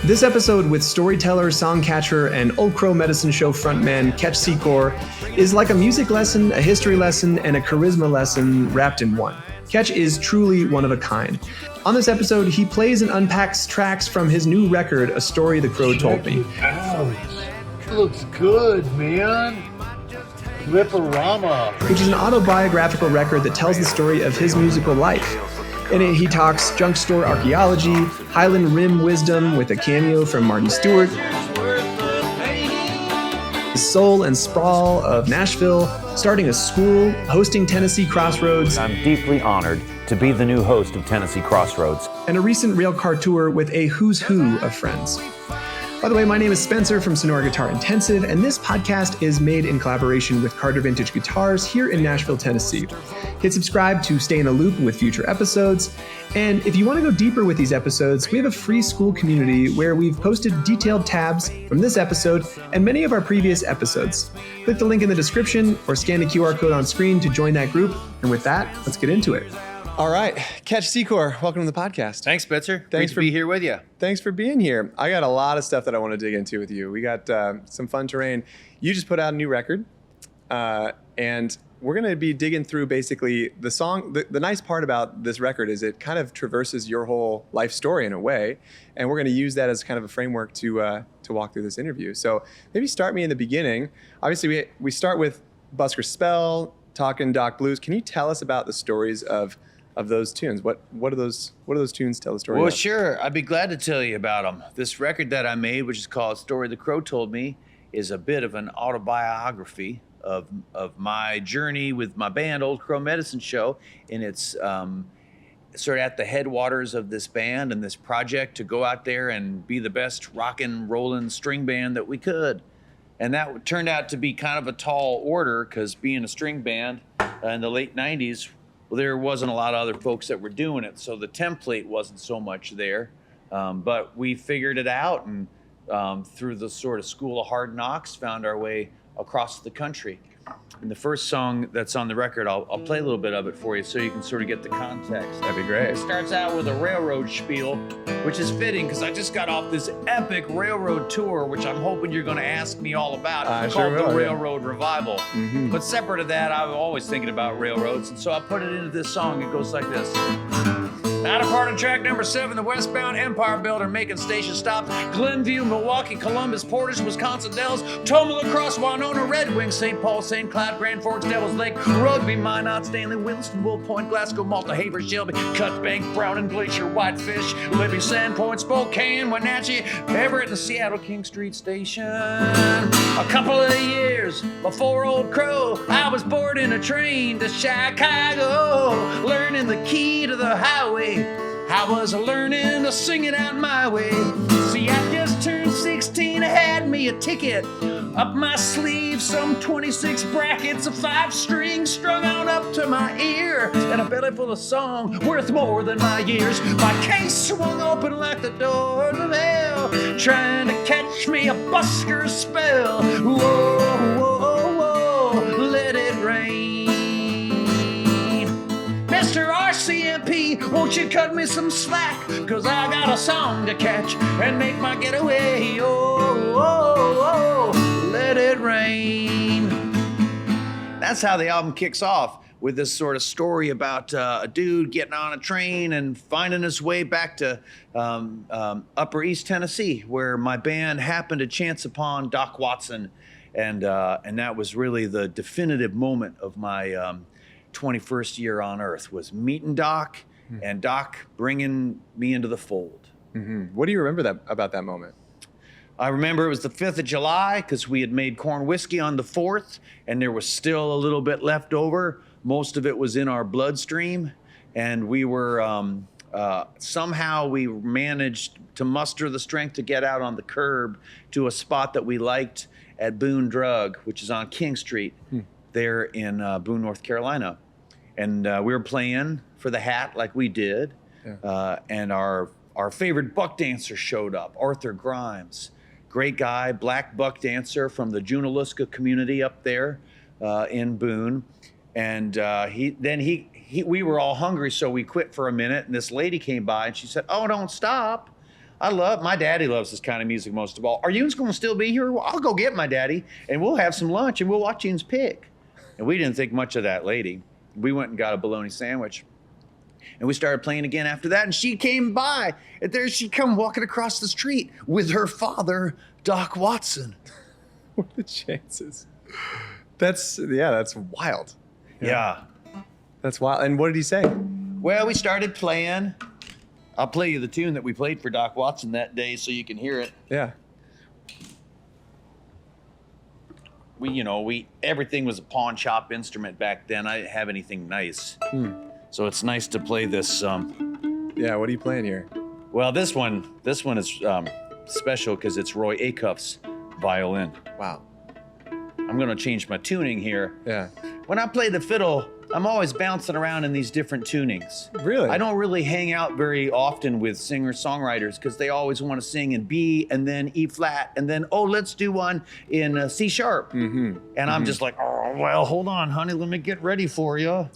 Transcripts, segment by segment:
This episode with storyteller, songcatcher, and Old Crow Medicine Show frontman Ketch Secor is like a music lesson, a history lesson, and a charisma lesson wrapped in one. Ketch is truly one of a kind. On this episode, he plays and unpacks tracks from his new record, A Story the Crow Told Me. It looks good, man. Ripperama. Which is an autobiographical record that tells the story of his musical life. In it, he talks junk store archaeology, Highland Rim wisdom with a cameo from Marty Stuart, the soul and sprawl of Nashville, starting a school, hosting Tennessee Crossroads. I'm deeply honored to be the new host of Tennessee Crossroads. And a recent railcar tour with a who's who of friends. By the way, my name is Spencer from Sonora Guitar Intensive, and this podcast is made in collaboration with Carter Vintage Guitars here in Nashville, Tennessee. Hit subscribe to stay in the loop with future episodes. And if you want to go deeper with these episodes, we have a free school community where we've posted detailed tabs from this episode and many of our previous episodes. Click the link in the description or scan the QR code on screen to join that group. And with that, let's get into it. All right, Ketch Secor, welcome to the podcast. Thanks, Spencer. Great to be here with you. Thanks for being here. I got a lot of stuff that I want to dig into with you. We got some fun terrain. You just put out a new record, and we're going to be digging through basically the song. The nice part about this record is it kind of traverses your whole life story in a way, and we're going to use that as kind of a framework to walk through this interview. So maybe start me in the beginning. Obviously, we start with Busker Spell, Talkin' Doc Blues. Can you tell us about the stories of those tunes? What do those tunes tell the story Well, about? sure. I'd be glad to tell you about them. This record that I made, which is called Story the Crow Told Me, is a bit of an autobiography of my journey with my band, Old Crow Medicine Show, and it's sort of at the headwaters of this band and this project to go out there and be the best rockin', rollin' string band that we could. And that turned out to be kind of a tall order because being a string band in the late 90s, well, there wasn't a lot of other folks that were doing it, so the template wasn't so much there. But we figured it out, and through the sort of school of hard knocks, found our way across the country. And the first song that's on the record, I'll play a little bit of it for you so you can sort of get the context. That'd be great. It starts out with a railroad spiel, which is fitting because I just got off this epic railroad tour, which I'm hoping you're going to ask me all about, called the Railroad Revival. Mm-hmm. But separate of that, I'm always thinking about railroads, and so I put it into this song. It goes like this. Out of part of track number 7, the westbound Empire Builder making station stops. Glenview, Milwaukee, Columbus, Portage, Wisconsin Dells, Tomah, La Crosse, Winona, Red Wing, St. Paul, St. Cloud, Grand Forks, Devil's Lake, Rugby, Minot, Stanley, Williston, Wolf Point, Glasgow, Malta, Haver, Shelby, Cut Bank, Brown and Glacier, Whitefish, Libby, Sandpoint, Spokane, Wenatchee, Everett, and Seattle King Street Station. A couple of years before Old Crow, I was boarding a train to Chicago, learning the key to the highway. I was learning to sing it out my way. See, I just turned 16, I had me a ticket. Up my sleeve, some 26 brackets, a 5-string strung on up to my ear, and a belly full of song worth more than my years. My case swung open like the doors of hell, trying to catch me a busker spell. Whoa, whoa, whoa, let it rain. Mr. RCMP, won't you cut me some slack? Cause I got a song to catch and make my getaway. Oh, oh, oh, let it rain. That's how the album kicks off, with this sort of story about a dude getting on a train and finding his way back to Upper East Tennessee, where my band happened to chance upon Doc Watson. And that was really the definitive moment of my 21st year on Earth, was meeting Doc and Doc bringing me into the fold. Mm-hmm. What do you remember about that moment? I remember it was the 5th of July because we had made corn whiskey on the 4th, and there was still a little bit left over. Most of it was in our bloodstream, and we were somehow we managed to muster the strength to get out on the curb to a spot that we liked at Boone Drug, which is on King Street. There in Boone, North Carolina. And we were playing for the hat like we did. Yeah. And our favorite buck dancer showed up, Arthur Grimes. Great guy, black buck dancer from the Junaluska community up there in Boone. And we were all hungry, so we quit for a minute. And this lady came by and she said, "Oh, don't stop. My daddy loves this kind of music most of all. Are you going to still be here? Well, I'll go get my daddy and we'll have some lunch and we'll watch Yous pick. And we didn't think much of that lady. We went and got a bologna sandwich. And we started playing again after that. And she came by. And there she come walking across the street with her father, Doc Watson. What are the chances? That's wild. Yeah. That's wild. And what did he say? Well, we started playing. I'll play you the tune that we played for Doc Watson that day so you can hear it. Yeah. Everything was a pawn shop instrument back then. I didn't have anything nice. So it's nice to play this. Yeah, what are you playing here? Well, this one is special because it's Roy Acuff's violin. Wow. I'm gonna change my tuning here. Yeah. When I play the fiddle, I'm always bouncing around in these different tunings. Really? I don't really hang out very often with singer-songwriters because they always want to sing in B and then E flat and then, let's do one in C sharp. Mm-hmm. And I'm just like, oh, well, hold on, honey, let me get ready for you.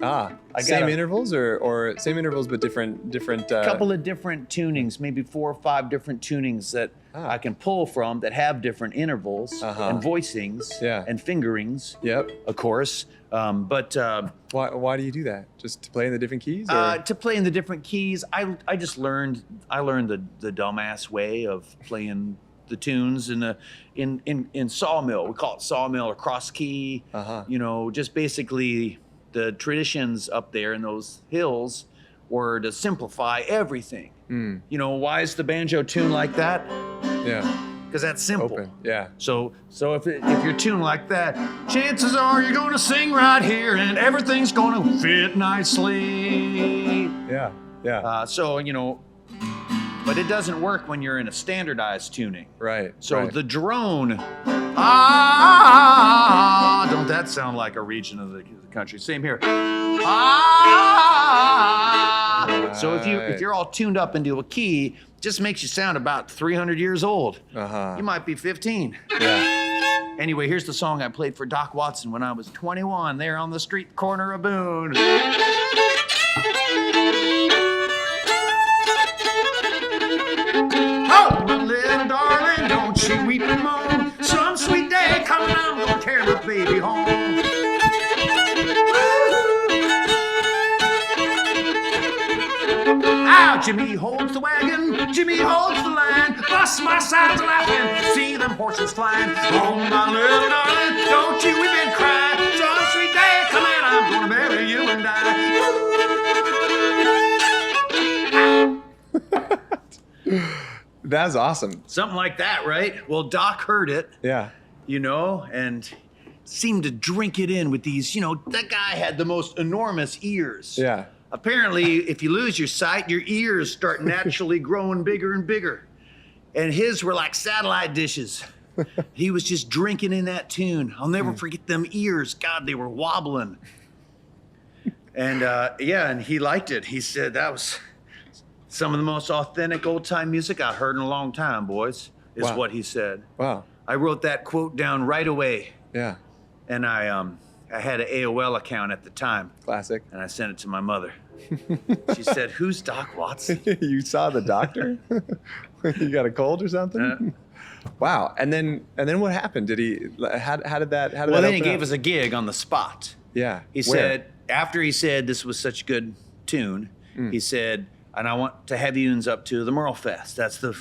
Same intervals or same intervals but different. Couple of different tunings, maybe 4 or 5 different tunings that I can pull from that have different intervals and voicings and fingerings. Yep. Of course. Why do you do that? Just to play in the different keys? To play in the different keys. I just learned the dumbass way of playing the tunes in sawmill. We call it sawmill or cross key. Just basically the traditions up there in those hills were to simplify everything. Why is the banjo tuned like that? Yeah. Because that's simple. Open. Yeah. So if you're tuned like that, chances are you're going to sing right here and everything's going to fit nicely. Yeah. Yeah. But it doesn't work when you're in a standardized tuning. Right. So the drone, don't that sound like a region of the country? Same here. So if you're all tuned up into a key, just makes you sound about 300 years old. You might be 15. Yeah. Anyway, here's the song I played for Doc Watson when I was 21 there on the street corner of Boone. Oh, my little darling, don't you weep and moan. Some sweet day coming, I'm gonna carry my baby home. Jimmy holds the wagon, Jimmy holds the line. Bust my sides a laughing, see them horses flying. Oh, my little darling, don't you weep and cry. Some sweet day coming, I'm gonna marry you and die. That's awesome. Something like that, right? Well, Doc heard it. Yeah. And seemed to drink it in with these, that guy had the most enormous ears. Yeah. Apparently, if you lose your sight, your ears start naturally growing bigger and bigger. And his were like satellite dishes. He was just drinking in that tune. I'll never forget them ears. God, they were wobbling. And and he liked it. He said that was some of the most authentic old-time music I heard in a long time, boys, is what he said. Wow. I wrote that quote down right away. Yeah. And I had an AOL account at the time. Classic. And I sent it to my mother. She said, "Who's Doc Watson?" You saw the doctor? You got a cold or something? Wow. And then what happened? Did he? How did that? Well, then he gave us a gig on the spot. Yeah. He said after he said this was such a good tune, he said, "And I want to have you up to the Merle Fest. That's the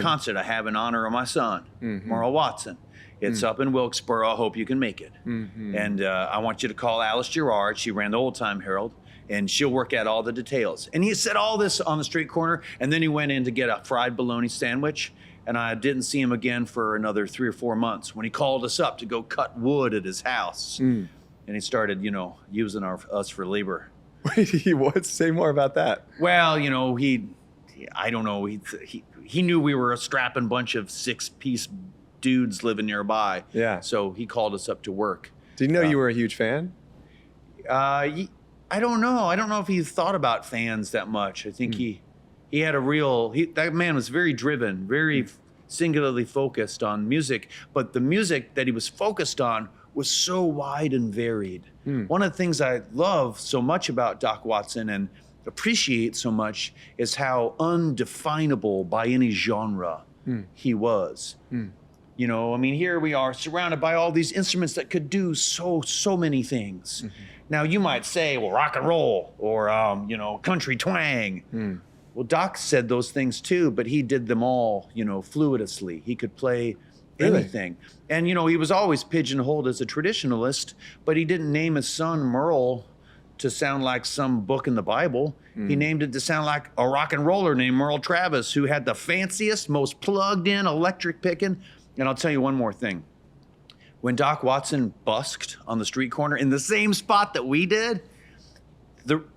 concert I have in honor of my son, Merle Watson. It's up in Wilkesboro. I hope you can make it. And I want you to call Alice Gerard. She ran the Old Time Herald, and she'll work out all the details." And he said all this on the street corner, and then he went in to get a fried bologna sandwich, and I didn't see him again for another 3 or 4 months when he called us up to go cut wood at his house. And he started, using us for labor. Wait, what? Say more about that. Well, I don't know. He knew we were a strapping bunch of 6-piece dudes living nearby. Yeah. So he called us up to work. Did he know you were a huge fan? I don't know. I don't know if he thought about fans that much. I think he had that man was very driven, very singularly focused on music. But the music that he was focused on was so wide and varied. One of the things I love so much about Doc Watson and appreciate so much is how undefinable by any genre he was. You know, I mean, here we are surrounded by all these instruments that could do so many things. Now you might say, well, rock and roll or, you know, country twang. Well, Doc said those things too, but he did them all, you know, fluidly. He could play anything. And, you know, he was always pigeonholed as a traditionalist, but he didn't name his son Merle to sound like some book in the Bible. He named it to sound like a rock and roller named Merle Travis, who had the fanciest, most plugged in electric picking. And I'll tell you one more thing. When Doc Watson busked on the street corner in the same spot that we did,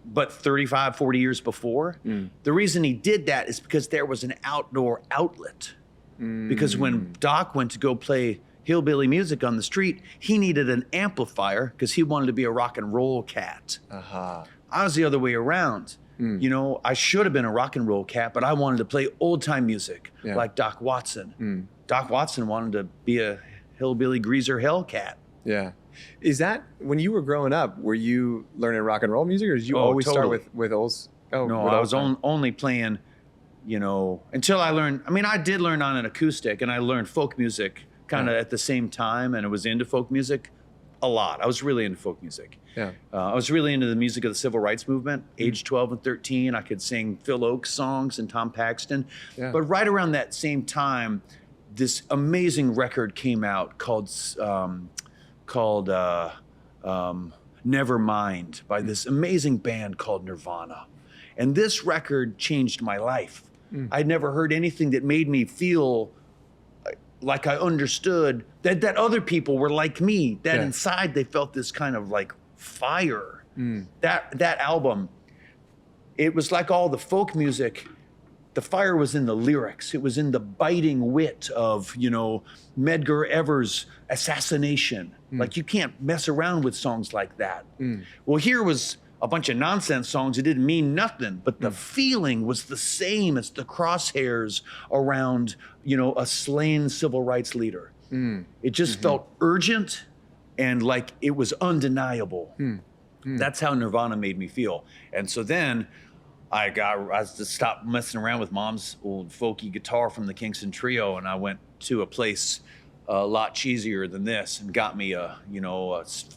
but 35, 40 years before, the reason he did that is because there was an outdoor outlet. Because when Doc went to go play hillbilly music on the street, he needed an amplifier because he wanted to be a rock and roll cat. I was the other way around. You know, I should have been a rock and roll cat, but I wanted to play old time music like Doc Watson. Doc Watson wanted to be a hillbilly greaser hellcat. Yeah. Is that, when you were growing up, were you learning rock and roll music, or did you always start with old? No, I was only playing, you know, until I learned, I mean, I did learn on an acoustic, and I learned folk music kind of at the same time, and I was into folk music a lot. I was really into folk music. I was really into the music of the civil rights movement. Age 12 and 13, I could sing Phil Oakes songs and Tom Paxton. But right around that same time, this amazing record came out called Nevermind by this amazing band called Nirvana. And this record changed my life. I'd never heard anything that made me feel like I understood that other people were like me, that inside they felt this kind of like fire. That album, it was like all the folk music. The fire was in the lyrics. It was in the biting wit of, you know, Medgar Evers' Assassination. Like, you can't mess around with songs like that. Well, here was a bunch of nonsense songs that didn't mean nothing, but the feeling was the same as the crosshairs around, you know, a slain civil rights leader. It just felt urgent and like it was undeniable. That's how Nirvana made me feel. And so then I just stopped messing around with Mom's old folky guitar from the Kingston Trio, and I went to a place a lot cheesier than this and got me a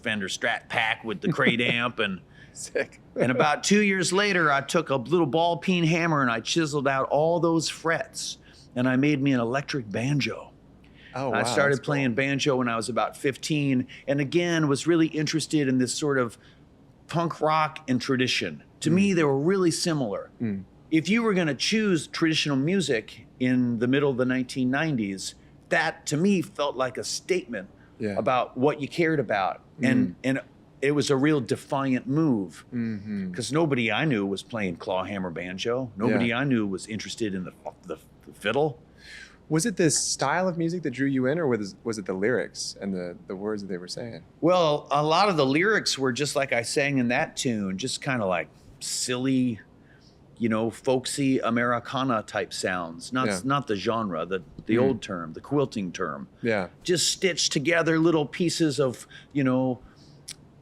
Fender Strat Pack with the crate amp and sick. And about 2 years later, I took a little ball peen hammer and I chiseled out all those frets, and I made me an electric banjo. Oh, wow, I started playing banjo when I was about 15, and again was really interested in this sort of punk rock and tradition. To me, they were really similar. If you were going to choose traditional music in the middle of the 1990s, that to me felt like a statement about what you cared about. And it was a real defiant move, because nobody I knew was playing clawhammer banjo. Nobody I knew was interested in the fiddle. Was it this style of music that drew you in, or was it the lyrics and the words that they were saying? Well, a lot of the lyrics were just like I sang in that tune, just kind of like silly, you know, folksy Americana type sounds. Not the genre, the old term, the quilting term. Just stitched together little pieces of, you know.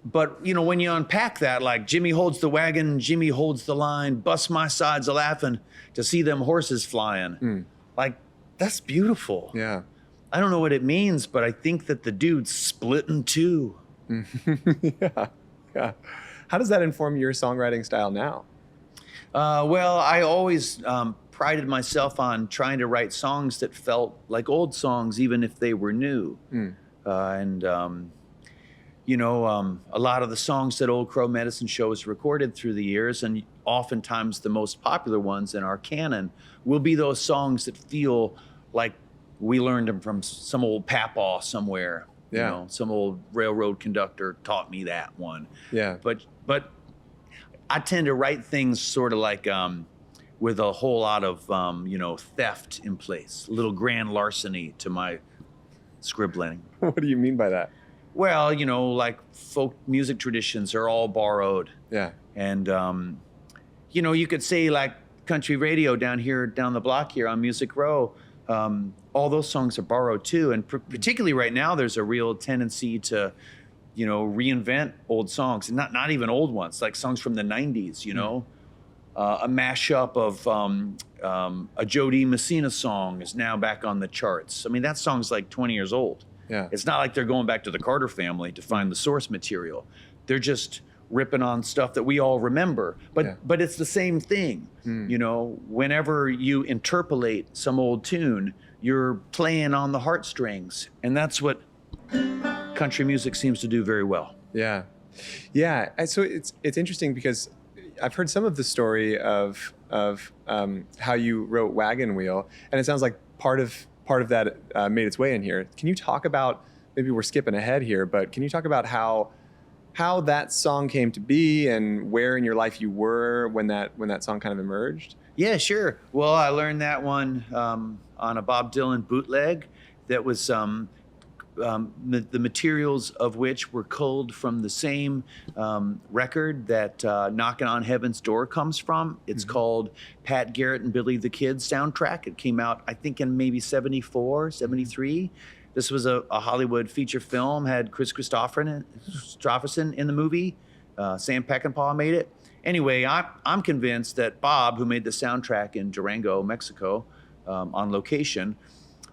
But, you know, when you unpack that, like Jimmy holds the wagon, Jimmy holds the line, bust my sides a laughing to see them horses flying. Like, that's beautiful. I don't know what it means, but I think that the dude's split in two. How does that inform your songwriting style now? Well, I always prided myself on trying to write songs that felt like old songs, even if they were new. You know, a lot of the songs that Old Crow Medicine Show has recorded through the years, and oftentimes the most popular ones in our canon, will be those songs that feel like we learned them from some old papaw somewhere. You know, some old railroad conductor taught me that one. But I tend to write things sort of like with a whole lot of, you know, theft in place, a little grand larceny to my scribbling. What do you mean by that? Well, you know, like folk music traditions are all borrowed. And, you know, you could say like country radio down the block here on Music Row, all those songs are borrowed too. And particularly right now, there's a real tendency to, you know, reinvent old songs, and not even old ones, like songs from the 90s, you know. A mashup of a Jody Messina song is now back on the charts. I mean, that song's like 20 years old. Yeah. It's not like they're going back to the Carter family to find the source material. They're just ripping on stuff that we all remember. But it's the same thing. You know, whenever you interpolate some old tune, you're playing on the heartstrings. And that's what country music seems to do very well. Yeah. Yeah. And so it's interesting because I've heard some of the story of how you wrote Wagon Wheel, and it sounds like part of that made its way in here. Can you talk about, maybe we're skipping ahead here, but can you talk about how that song came to be and where in your life you were when that song kind of emerged? Yeah, sure. Well, I learned that one on a Bob Dylan bootleg that was the materials of which were culled from the same record that Knockin' on Heaven's Door comes from. It's called Pat Garrett and Billy the Kid soundtrack. It came out, I think, in maybe 74, 73. This was a Hollywood feature film, had Chris Christopherson in the movie. Sam Peckinpah made it. Anyway, I'm convinced that Bob, who made the soundtrack in Durango, Mexico, on location,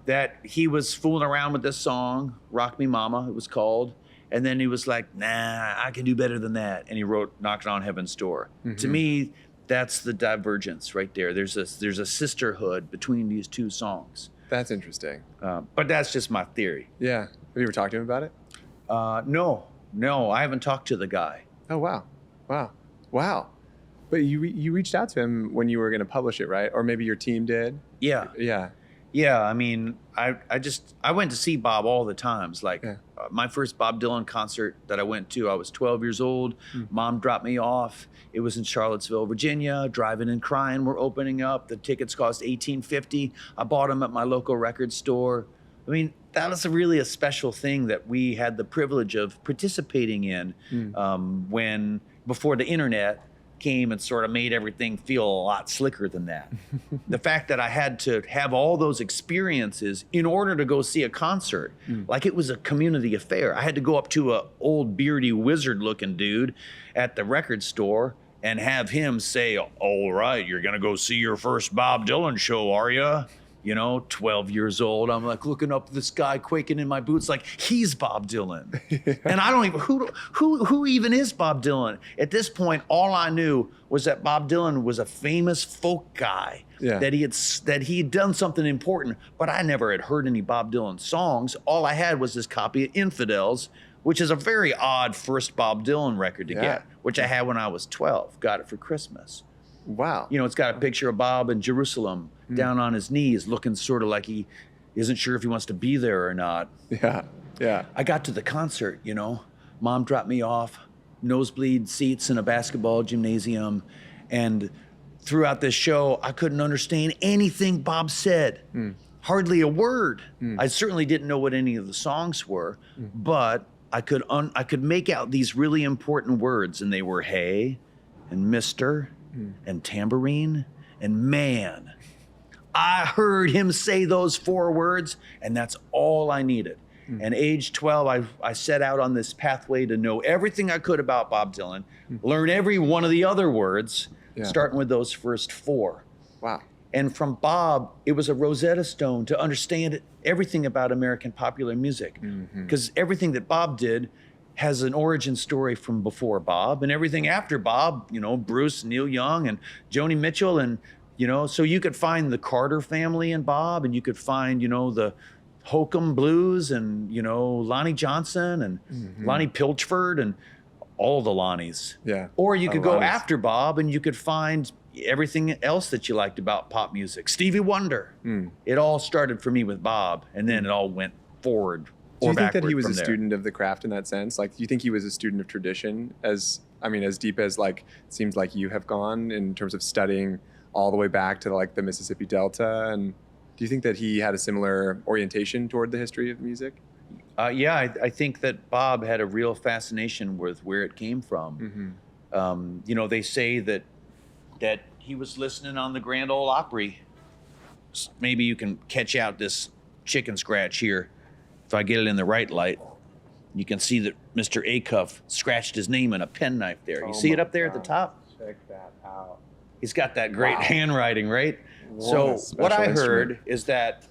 that he was fooling around with this song, Rock Me Mama, it was called. And then he was like, nah, I can do better than that. And he wrote Knockin' on Heaven's Door. To me, that's the divergence right there. There's a sisterhood between these two songs. That's interesting. But that's just my theory. Yeah. Have you ever talked to him about it? No, I haven't talked to the guy. Oh, wow. But you reached out to him when you were going to publish it, right? Or maybe your team did? Yeah. Yeah, I mean, I went to see Bob all the times. Like my first Bob Dylan concert that I went to, I was 12 years old. Mom dropped me off. It was in Charlottesville, Virginia. Driving and Crying were opening up. The tickets cost $18.50. I bought them at my local record store. I mean, that was really a special thing that we had the privilege of participating in before the internet came and sort of made everything feel a lot slicker than that. The fact that I had to have all those experiences in order to go see a concert, like it was a community affair. I had to go up to a old beardy wizard looking dude at the record store and have him say, all right, you're gonna go see your first Bob Dylan show, are you? You know, 12 years old. I'm like looking up at this guy quaking in my boots like he's Bob Dylan. And I don't even, who even is Bob Dylan? At this point, all I knew was that Bob Dylan was a famous folk guy, that he had done something important, but I never had heard any Bob Dylan songs. All I had was this copy of Infidels, which is a very odd first Bob Dylan record to get, which I had when I was 12, got it for Christmas. Wow. You know, it's got a picture of Bob in Jerusalem down on his knees, looking sort of like he isn't sure if he wants to be there or not. Yeah. I got to the concert, you know. Mom dropped me off, nosebleed seats in a basketball gymnasium. And throughout this show, I couldn't understand anything Bob said. Hardly a word. I certainly didn't know what any of the songs were, but I could make out these really important words, and they were hey and mister and tambourine and man. I heard him say those 4 words, and that's all I needed. And age 12, I set out on this pathway to know everything I could about Bob Dylan, learn every one of the other words, starting with those first 4. Wow. And from Bob, it was a Rosetta Stone to understand everything about American popular music. Because everything that Bob did has an origin story from before Bob, and everything after Bob, you know, Bruce, Neil Young, and Joni Mitchell, and, you know, so you could find the Carter family in Bob, and you could find, you know, the Hokum Blues, and, you know, Lonnie Johnson, and Lonnie Pilchford, and all the Lonnies. Yeah. Or you could go after Bob, and you could find everything else that you liked about pop music. Stevie Wonder. It all started for me with Bob, and then it all went forward. Do you think that he was a student of the craft in that sense? Like, do you think he was a student of tradition as deep as, like, it seems like you have gone in terms of studying all the way back to, like, the Mississippi Delta? And do you think that he had a similar orientation toward the history of music? I think that Bob had a real fascination with where it came from. You know, they say that he was listening on the Grand Ole Opry. Maybe you can catch out this chicken scratch here. If I get it in the right light, you can see that Mr. Acuff scratched his name in a penknife there. You see it up there at the top? Check that out. He's got that great handwriting, right? What a So what I special heard instrument. is that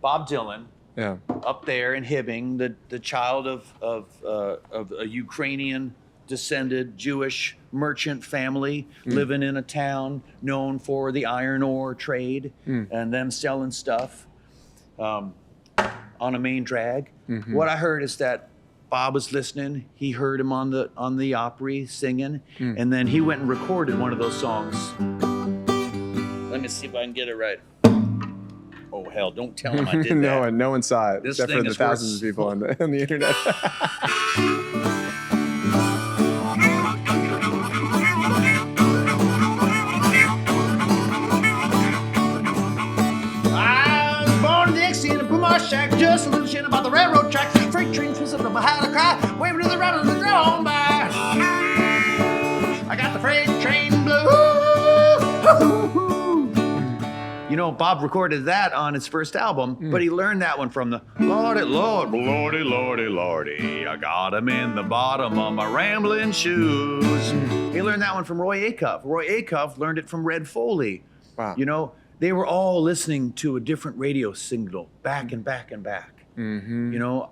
Bob Dylan, Yeah. up there in Hibbing, the child of a Ukrainian descended Jewish merchant family living in a town known for the iron ore trade and them selling stuff on a main drag. What I heard is that Bob was listening. He heard him on the Opry singing, and then he went and recorded one of those songs. Let me see if I can get it right. Oh hell! Don't tell him I did that. No one saw it This except for thing the is thousands worth- of people on the internet. I was born in Dixie in a boomar shack, just a little shit about the railroad tracks. Freight trains was up on my how to cry, waving to the round of the drawn by. I got the freight train blues. You know, Bob recorded that on his first album, but he learned that one from the Lordy, Lord, Lordy, Lordy, Lordy. I got him in the bottom of my rambling shoes. He learned that one from Roy Acuff. Roy Acuff learned it from Red Foley. Wow. You know, they were all listening to a different radio signal back and back and back. You know,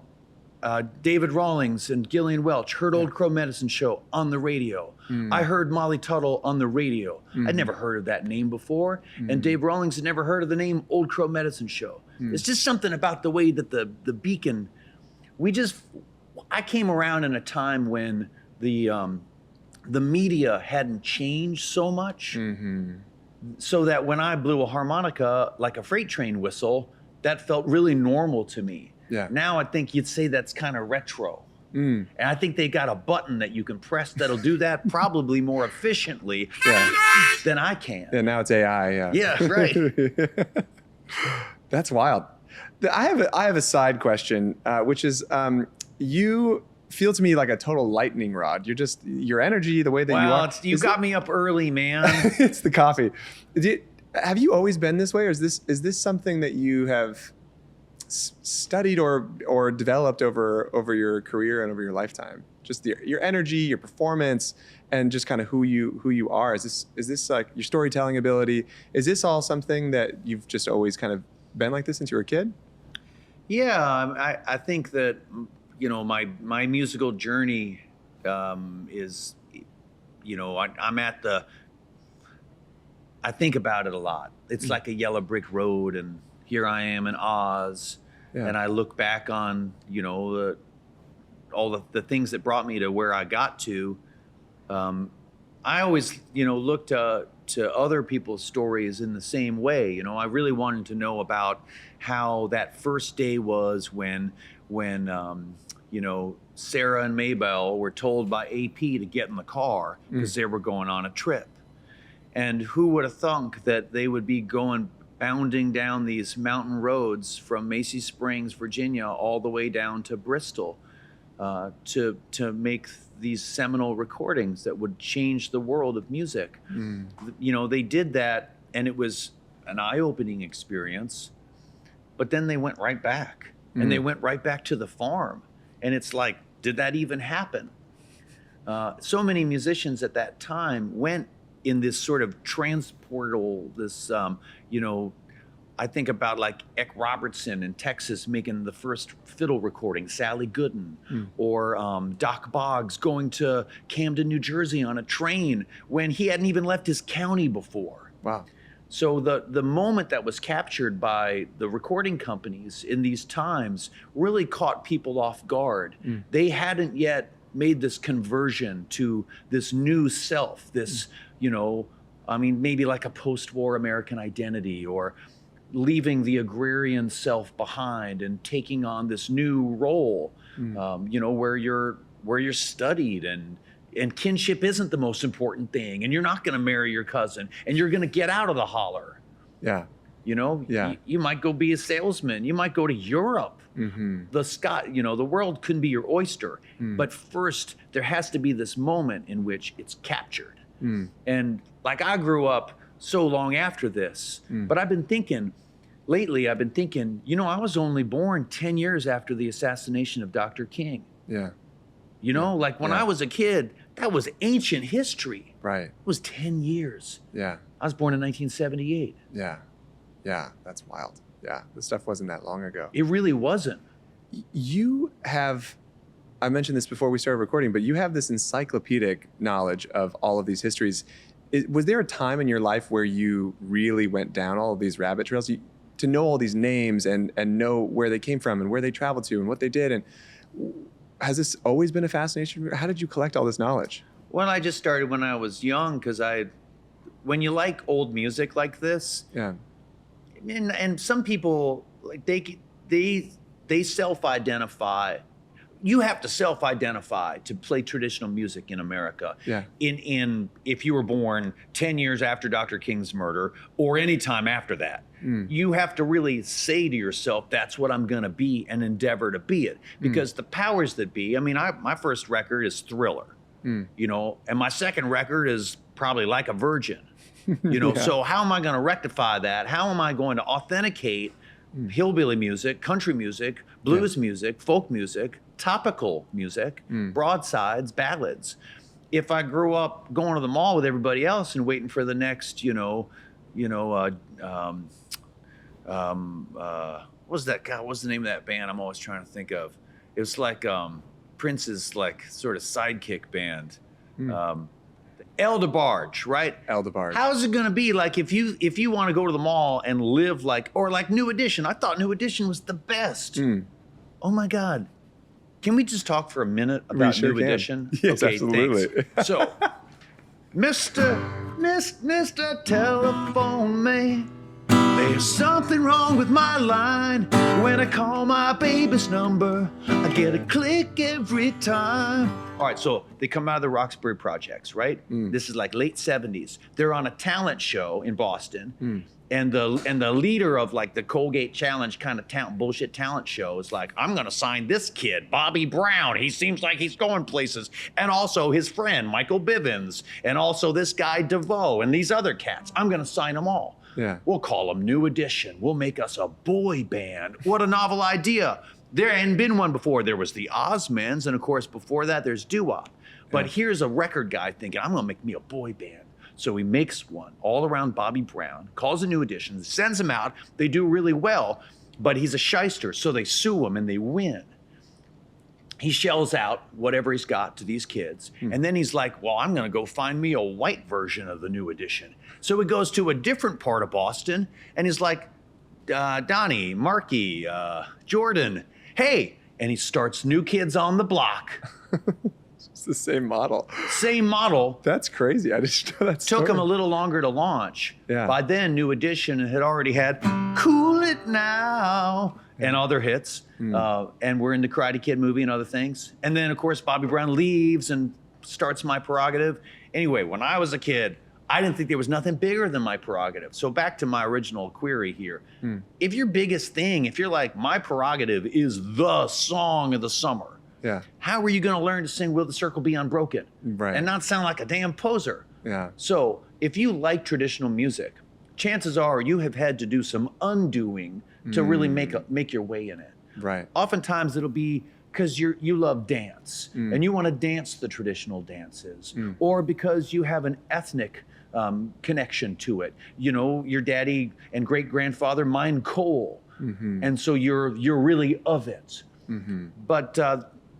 David Rawlings and Gillian Welch heard Old Crow Medicine Show on the radio. I heard Molly Tuttle on the radio. I'd never heard of that name before. And Dave Rawlings had never heard of the name Old Crow Medicine Show. It's just something about the way that the Beacon, I came around in a time when the media hadn't changed so much. So that when I blew a harmonica like a freight train whistle, that felt really normal to me. Yeah. Now I think you'd say that's kind of retro. And I think they got a button that you can press that'll do that probably more efficiently than I can. Yeah, now it's AI. Yeah. Yeah, right. That's wild. I have a side question, which is you feel to me like a total lightning rod. You're just your energy, the way that you Well, are. you got me up early, man. It's the coffee. Have you always been this way, or is this something that you have studied or developed over your career and over your lifetime? Just your energy, your performance, and just kind of who you are. Is this like your storytelling ability? Is this all something that you've just always kind of been like this since you were a kid? Yeah, I think that, you know, my musical journey is, you know, I think about it a lot. It's like a yellow brick road, and here I am in Oz, and I look back on, you know, all the things that brought me to where I got to. I always, you know, look to other people's stories in the same way. You know, I really wanted to know about how that first day was when you know, Sarah and Maybelle were told by AP to get in the car because they were going on a trip. And who would have thunk that they would be going bounding down these mountain roads from Macy Springs, Virginia, all the way down to Bristol to make these seminal recordings that would change the world of music. You know, they did that, and it was an eye-opening experience, but then they went right back, and they went right back to the farm. And it's like, did that even happen? So many musicians at that time went in this sort of transportal, this, you know, I think about like Eck Robertson in Texas making the first fiddle recording, Sally Gooden, or Doc Boggs going to Camden, New Jersey on a train when he hadn't even left his county before. Wow. So the moment that was captured by the recording companies in these times really caught people off guard. They hadn't yet made this conversion to this new self, this, you know, I mean, maybe like a post-war American identity, or leaving the agrarian self behind and taking on this new role, you know, where you're studied and kinship isn't the most important thing, and you're not going to marry your cousin, and you're going to get out of the holler. Yeah. You know, you might go be a salesman. You might go to Europe. The sky, you know, the world couldn't be your oyster. But first, there has to be this moment in which it's captured. And like I grew up so long after this, but lately I've been thinking, you know, I was only born 10 years after the assassination of Dr. King. Yeah. You know, like when I was a kid, that was ancient history. Right. It was 10 years. Yeah. I was born in 1978. Yeah. Yeah, that's wild. Yeah, this stuff wasn't that long ago. It really wasn't. You have, I mentioned this before we started recording, but you have this encyclopedic knowledge of all of these histories. Was there a time in your life where you really went down all of these rabbit trails? To know all these names and know where they came from and where they traveled to and what they did. And has this always been a fascination? How did you collect all this knowledge? Well, I just started when I was young because when you like old music like this, yeah. And some people, like they self-identify. You have to self-identify to play traditional music in America. Yeah. If you were born 10 years after Dr. King's murder or any time after that, you have to really say to yourself, that's what I'm going to be and endeavor to be it. Because the powers that be, I mean, my first record is Thriller, you know, and my second record is probably Like a Virgin, you know. Yeah. So how am I going to rectify that? How am I going to authenticate hillbilly music, country music, blues music, folk music, topical music, broadsides, ballads? If I grew up going to the mall with everybody else and waiting for the next, what's that guy? What's the name of that band I'm always trying to think of? It was like Prince's like sort of sidekick band. El DeBarge, right? El DeBarge. How's it gonna be like if you want to go to the mall and live like New Edition? I thought New Edition was the best. Oh my God. Can we just talk for a minute about New Edition? Yes, okay, absolutely. Thanks. So, Mr. Telephone Man, there's something wrong with my line. When I call my baby's number, I get a click every time. All right, so they come out of the Roxbury Projects, right? This is like late 70s. They're on a talent show in Boston. And the leader of like the Colgate Challenge kind of bullshit talent show is like, I'm gonna sign this kid, Bobby Brown. He seems like he's going places. And also his friend, Michael Bivins. And also this guy, DeVoe, and these other cats. I'm gonna sign them all. Yeah. We'll call them New Edition. We'll make us a boy band. What a novel idea. There hadn't been one before. There was the Osmonds, and of course before that there's doo-wop. But here's a record guy thinking, I'm gonna make me a boy band. So he makes one all around Bobby Brown, calls a New Edition, sends him out. They do really well, but he's a shyster, so they sue him and they win. He shells out whatever he's got to these kids, and then he's like, well, I'm gonna go find me a white version of the New Edition. So he goes to a different part of Boston, and he's like, Donnie, Marky, Jordan, hey, and he starts New Kids on the Block. It's the same model. Same model. That's crazy. I just know that story. Took him a little longer to launch. Yeah. By then, New Edition had already had Cool It Now and other hits. And we're in the Karate Kid movie and other things. And then, of course, Bobby Brown leaves and starts My Prerogative. Anyway, when I was a kid, I didn't think there was nothing bigger than My Prerogative. So back to my original query here. If your biggest thing, if you're like, My Prerogative is the song of the summer, how are you going to learn to sing Will the Circle Be Unbroken? Right. And not sound like a damn poser? Yeah. So if you like traditional music, chances are you have had to do some undoing to really make your way in it. Right. Oftentimes it'll be because you love dance and you want to dance the traditional dances, or because you have an ethnic connection to it. You know, your daddy and great grandfather mined coal, and so you're really of it.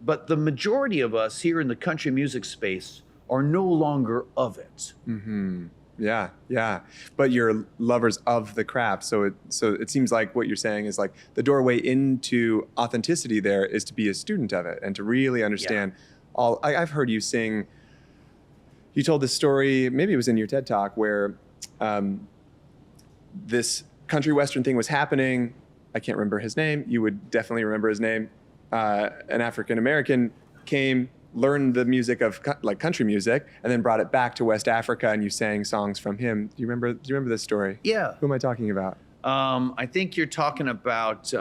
But the majority of us here in the country music space are no longer of it. Yeah, yeah. But you're lovers of the craft. So it seems like what you're saying is like the doorway into authenticity there is to be a student of it and to really understand all. I've heard you sing. You told this story, maybe it was in your TED Talk, where this country western thing was happening. I can't remember his name. You would definitely remember his name. An African American came, learned the music of like country music, and then brought it back to West Africa, and you sang songs from him. Do you remember this story? Yeah. Who am I talking about? I think you're talking about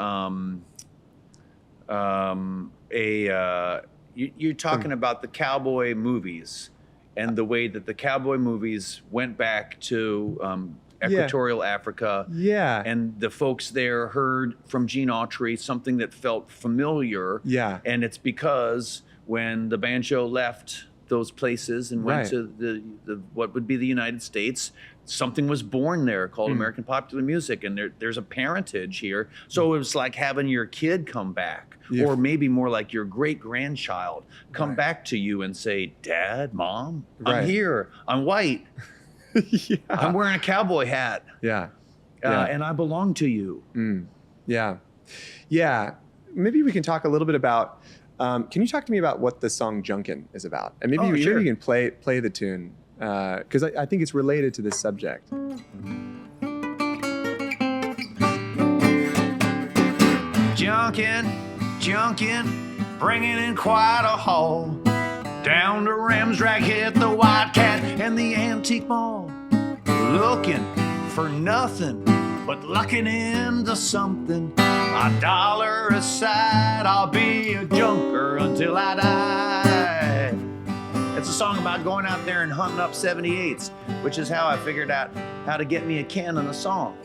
you're talking about the cowboy movies and the way that the cowboy movies went back to Equatorial Africa. Yeah. And the folks there heard from Gene Autry something that felt familiar. Yeah. And it's because when the banjo left those places and went Right. to the what would be the United States. Something was born there called American popular music, and there's a parentage here. So it was like having your kid come back, or maybe more like your great-grandchild come back to you and say, Dad, Mom, I'm here. I'm white. I'm wearing a cowboy hat. And I belong to you. Yeah. Maybe we can talk a little bit about, can you talk to me about what the song Junkin is about? And maybe you can play the tune, because I think it's related to this subject. Junkin, bringing in quite a haul. Down to Ramsrack, hit the White Cat and the Antique Mall. Looking for nothing, but lucking into something. $1 aside, I'll be a junker until I die. It's a song about going out there and hunting up 78s, which is how I figured out how to get me a can and a song.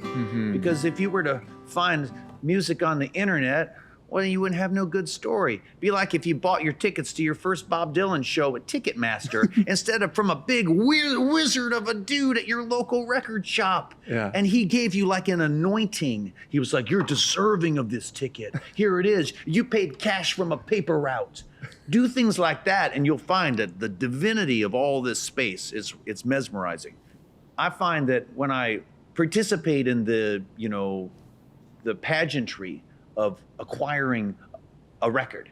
Because if you were to find music on the internet, well, you wouldn't have no good story. Be like if you bought your tickets to your first Bob Dylan show at Ticketmaster instead of from a big wizard of a dude at your local record shop. And he gave you like an anointing. He was like, you're deserving of this ticket. Here it is. You paid cash from a paper route. Do things like that, and you'll find that the divinity of all this space it's mesmerizing. I find that when I participate in the pageantry of acquiring a record,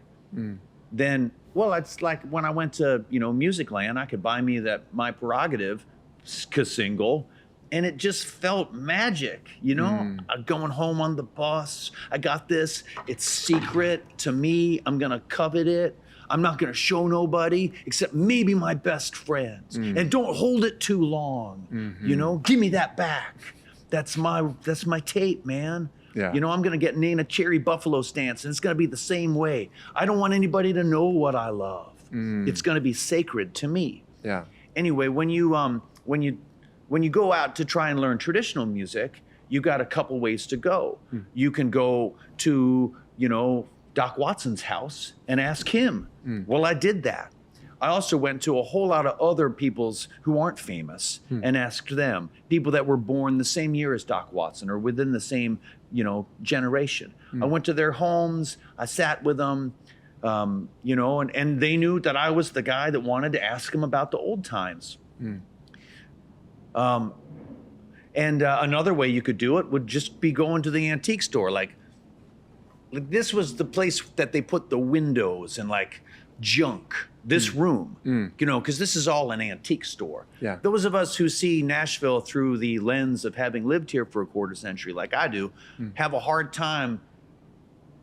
then, well, it's like when I went to, Music Land, I could buy me that My Prerogative single, and it just felt magic, going home on the bus. I got this, it's secret to me. I'm gonna covet it. I'm not gonna show nobody except maybe my best friends. And don't hold it too long, give me that back. That's my tape, man. I'm going to get Nana Cherry Buffalo stance, and it's going to be the same way. I don't want anybody to know what I love. It's going to be sacred to me. Anyway, when you go out to try and learn traditional music, you got a couple ways to go. You can go to, Doc Watson's house and ask him. Well, I did that. I also went to a whole lot of other peoples who aren't famous and asked them, people that were born the same year as Doc Watson or within the same, generation. I went to their homes, I sat with them, and they knew that I was the guy that wanted to ask them about the old times. And another way you could do it would just be going to the antique store. Like this was the place that they put the windows and like junk. This room, because this is all an antique store. Those of us who see Nashville through the lens of having lived here for a quarter century, like I do, have a hard time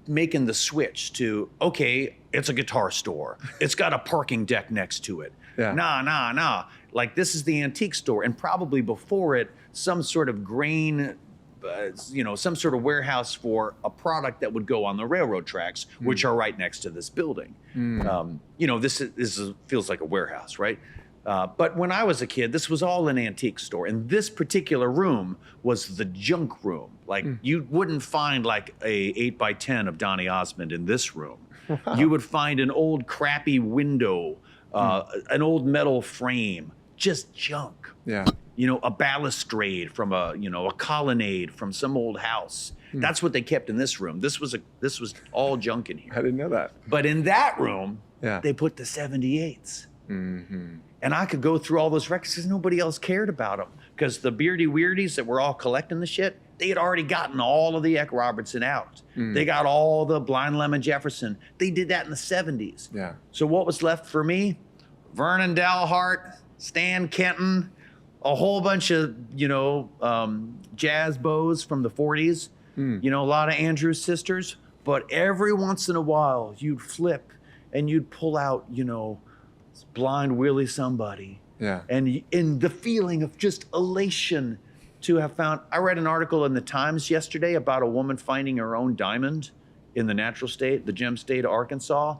making the switch to, okay, it's a guitar store. It's got a parking deck next to it. Nah. Like this is the antique store, and probably before it, some sort of grain, some sort of warehouse for a product that would go on the railroad tracks, which are right next to this building. This feels like a warehouse, right? But when I was a kid, this was all an antique store. And this particular room was the junk room. Like you wouldn't find like a 8x10 of Donny Osmond in this room. You would find an old crappy window, an old metal frame, just junk. A balustrade from a colonnade from some old house. That's what they kept in this room. This was all junk in here. I didn't know that. But in that room, they put the 78s. And I could go through all those records because nobody else cared about them. Because the beardy weirdies that were all collecting the shit, they had already gotten all of the Eck Robertson out. They got all the Blind Lemon Jefferson. They did that in the 70s. So what was left for me? Vernon Dalhart, Stan Kenton, a whole bunch of, jazz bows from the 40s, a lot of Andrews Sisters. But every once in a while, you'd flip and you'd pull out, Blind Willie Somebody. And in the feeling of just elation to have found, I read an article in the Times yesterday about a woman finding her own diamond in the natural state, the gem state of Arkansas.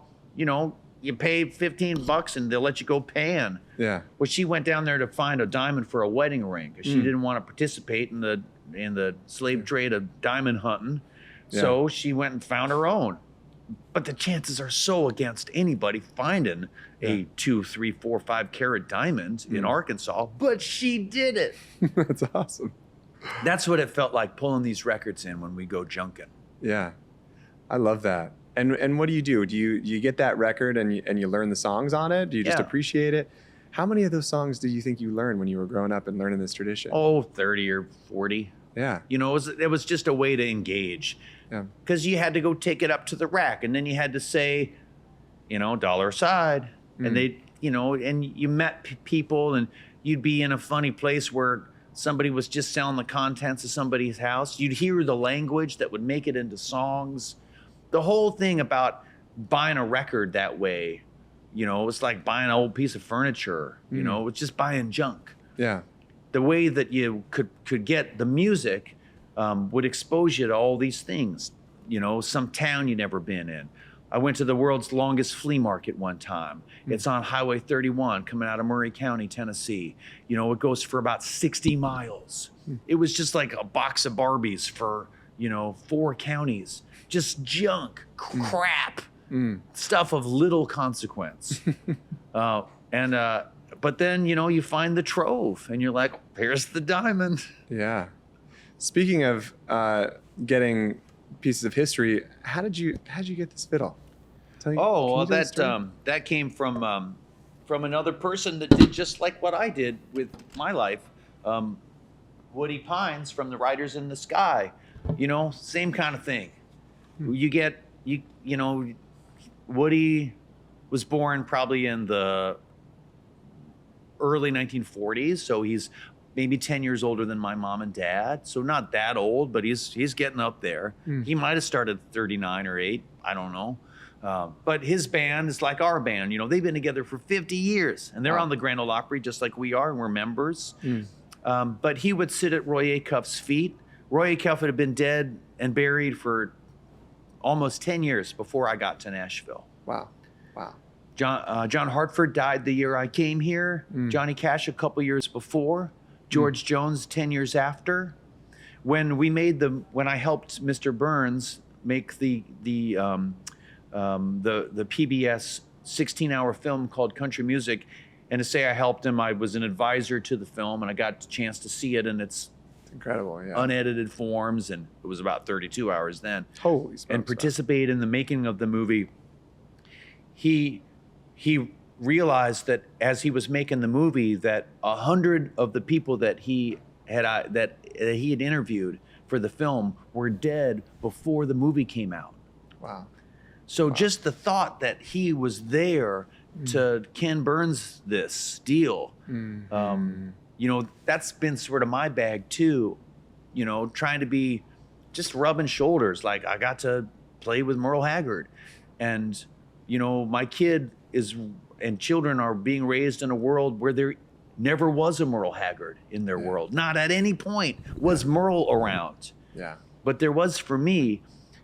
You pay $15 and they'll let you go pan. Well, she went down there to find a diamond for a wedding ring because she didn't want to participate in the slave trade of diamond hunting. So she went and found her own. but the chances are so against anybody finding a 2, 3, 4, 5 carat diamond in Arkansas, but she did it. That's awesome. That's what it felt like pulling these records in when we go junkin'. Yeah, I love that. And what do you do? Do you get that record and you learn the songs on it? Do you just appreciate it? How many of those songs do you think you learned when you were growing up and learning this tradition? Oh, 30 or 40. Yeah. You know, it was just a way to engage. Yeah. Because you had to go take it up to the rack, and then you had to say, you know, $1 a side. And they, you know, and you met people, and you'd be in a funny place where somebody was just selling the contents of somebody's house. You'd hear the language that would make it into songs. The whole thing about buying a record that way, you know, it was like buying an old piece of furniture, you know, it's just buying junk. Yeah. The way that you could get the music would expose you to all these things, you know, some town you'd never been in. I went to the world's longest flea market one time. It's on Highway 31 coming out of Murray County, Tennessee. You know, it goes for about 60 miles. It was just like a box of Barbies for, you know, 4 counties. Just junk, crap, stuff of little consequence. But then, you know, you find the trove and you're like, here's the diamond. Yeah. Speaking of getting pieces of history, how'd you get this fiddle? That came from another person that did just like what I did with my life. Woody Pines from the Riders in the Sky, you know, same kind of thing. You know, Woody was born probably in the early 1940s, so he's maybe 10 years older than my mom and dad, so not that old, but he's getting up there. He might have started 39 or 8, I don't know. But his band is like our band, you know, they've been together for 50 years, and they're on the Grand Ole Opry just like we are, and we're members. But he would sit at Roy Acuff's feet. Roy Acuff had been dead and buried for almost 10 years before I got to Nashville. Wow. John Hartford died the year I came here. Johnny Cash a couple years before. George Jones 10 years after. When I helped Mr. Burns make the PBS 16-hour film called Country Music, and to say I helped him, I was an advisor to the film, and I got a chance to see it in its incredible, unedited forms, and it was about 32 hours then. Holy smokes! And participate in the making of the movie. He realized that as he was making the movie, that 100 of the people that he had interviewed for the film were dead before the movie came out. Wow. So just the thought that he was there to Ken Burns this deal, you know, that's been sort of my bag too, you know, trying to be just rubbing shoulders. Like I got to play with Merle Haggard, and, you know, my kid and children are being raised in a world where there never was a Merle Haggard in their world. Not at any point was Merle around. Yeah. But there was for me.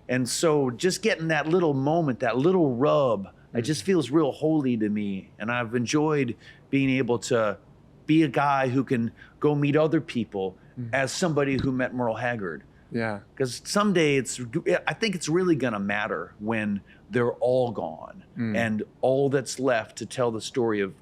And so just getting that little moment, that little rub, it just feels real holy to me. And I've enjoyed being able to be a guy who can go meet other people as somebody who met Merle Haggard. Yeah. Because someday I think it's really gonna matter when they're all gone and all that's left to tell the story of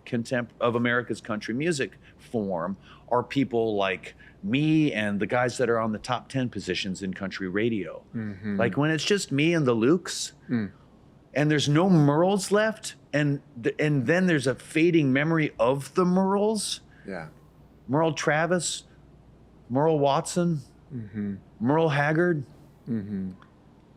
America's country music form are people like me and the guys that are on the top 10 positions in country radio. Like when it's just me and the Lukes and there's no Merles left, and then there's a fading memory of the Merles. Yeah. Merle Travis, Merle Watson, Merle Haggard,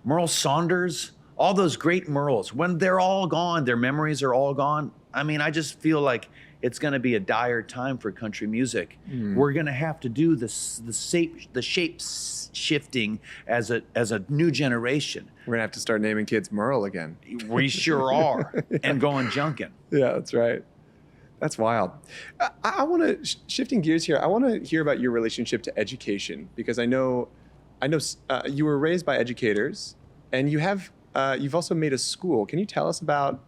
Merle Saunders, all those great Merles. When they're all gone, their memories are all gone. I mean, I just feel like it's going to be a dire time for country music. We're going to have to do the shape shifting as a new generation. We're going to have to start naming kids Merle again. We sure are. And going junkin'. Yeah, that's right. That's wild. I want to, shifting gears here, I want to hear about your relationship to education, because I know you were raised by educators, and you've also made a school. Can you tell us about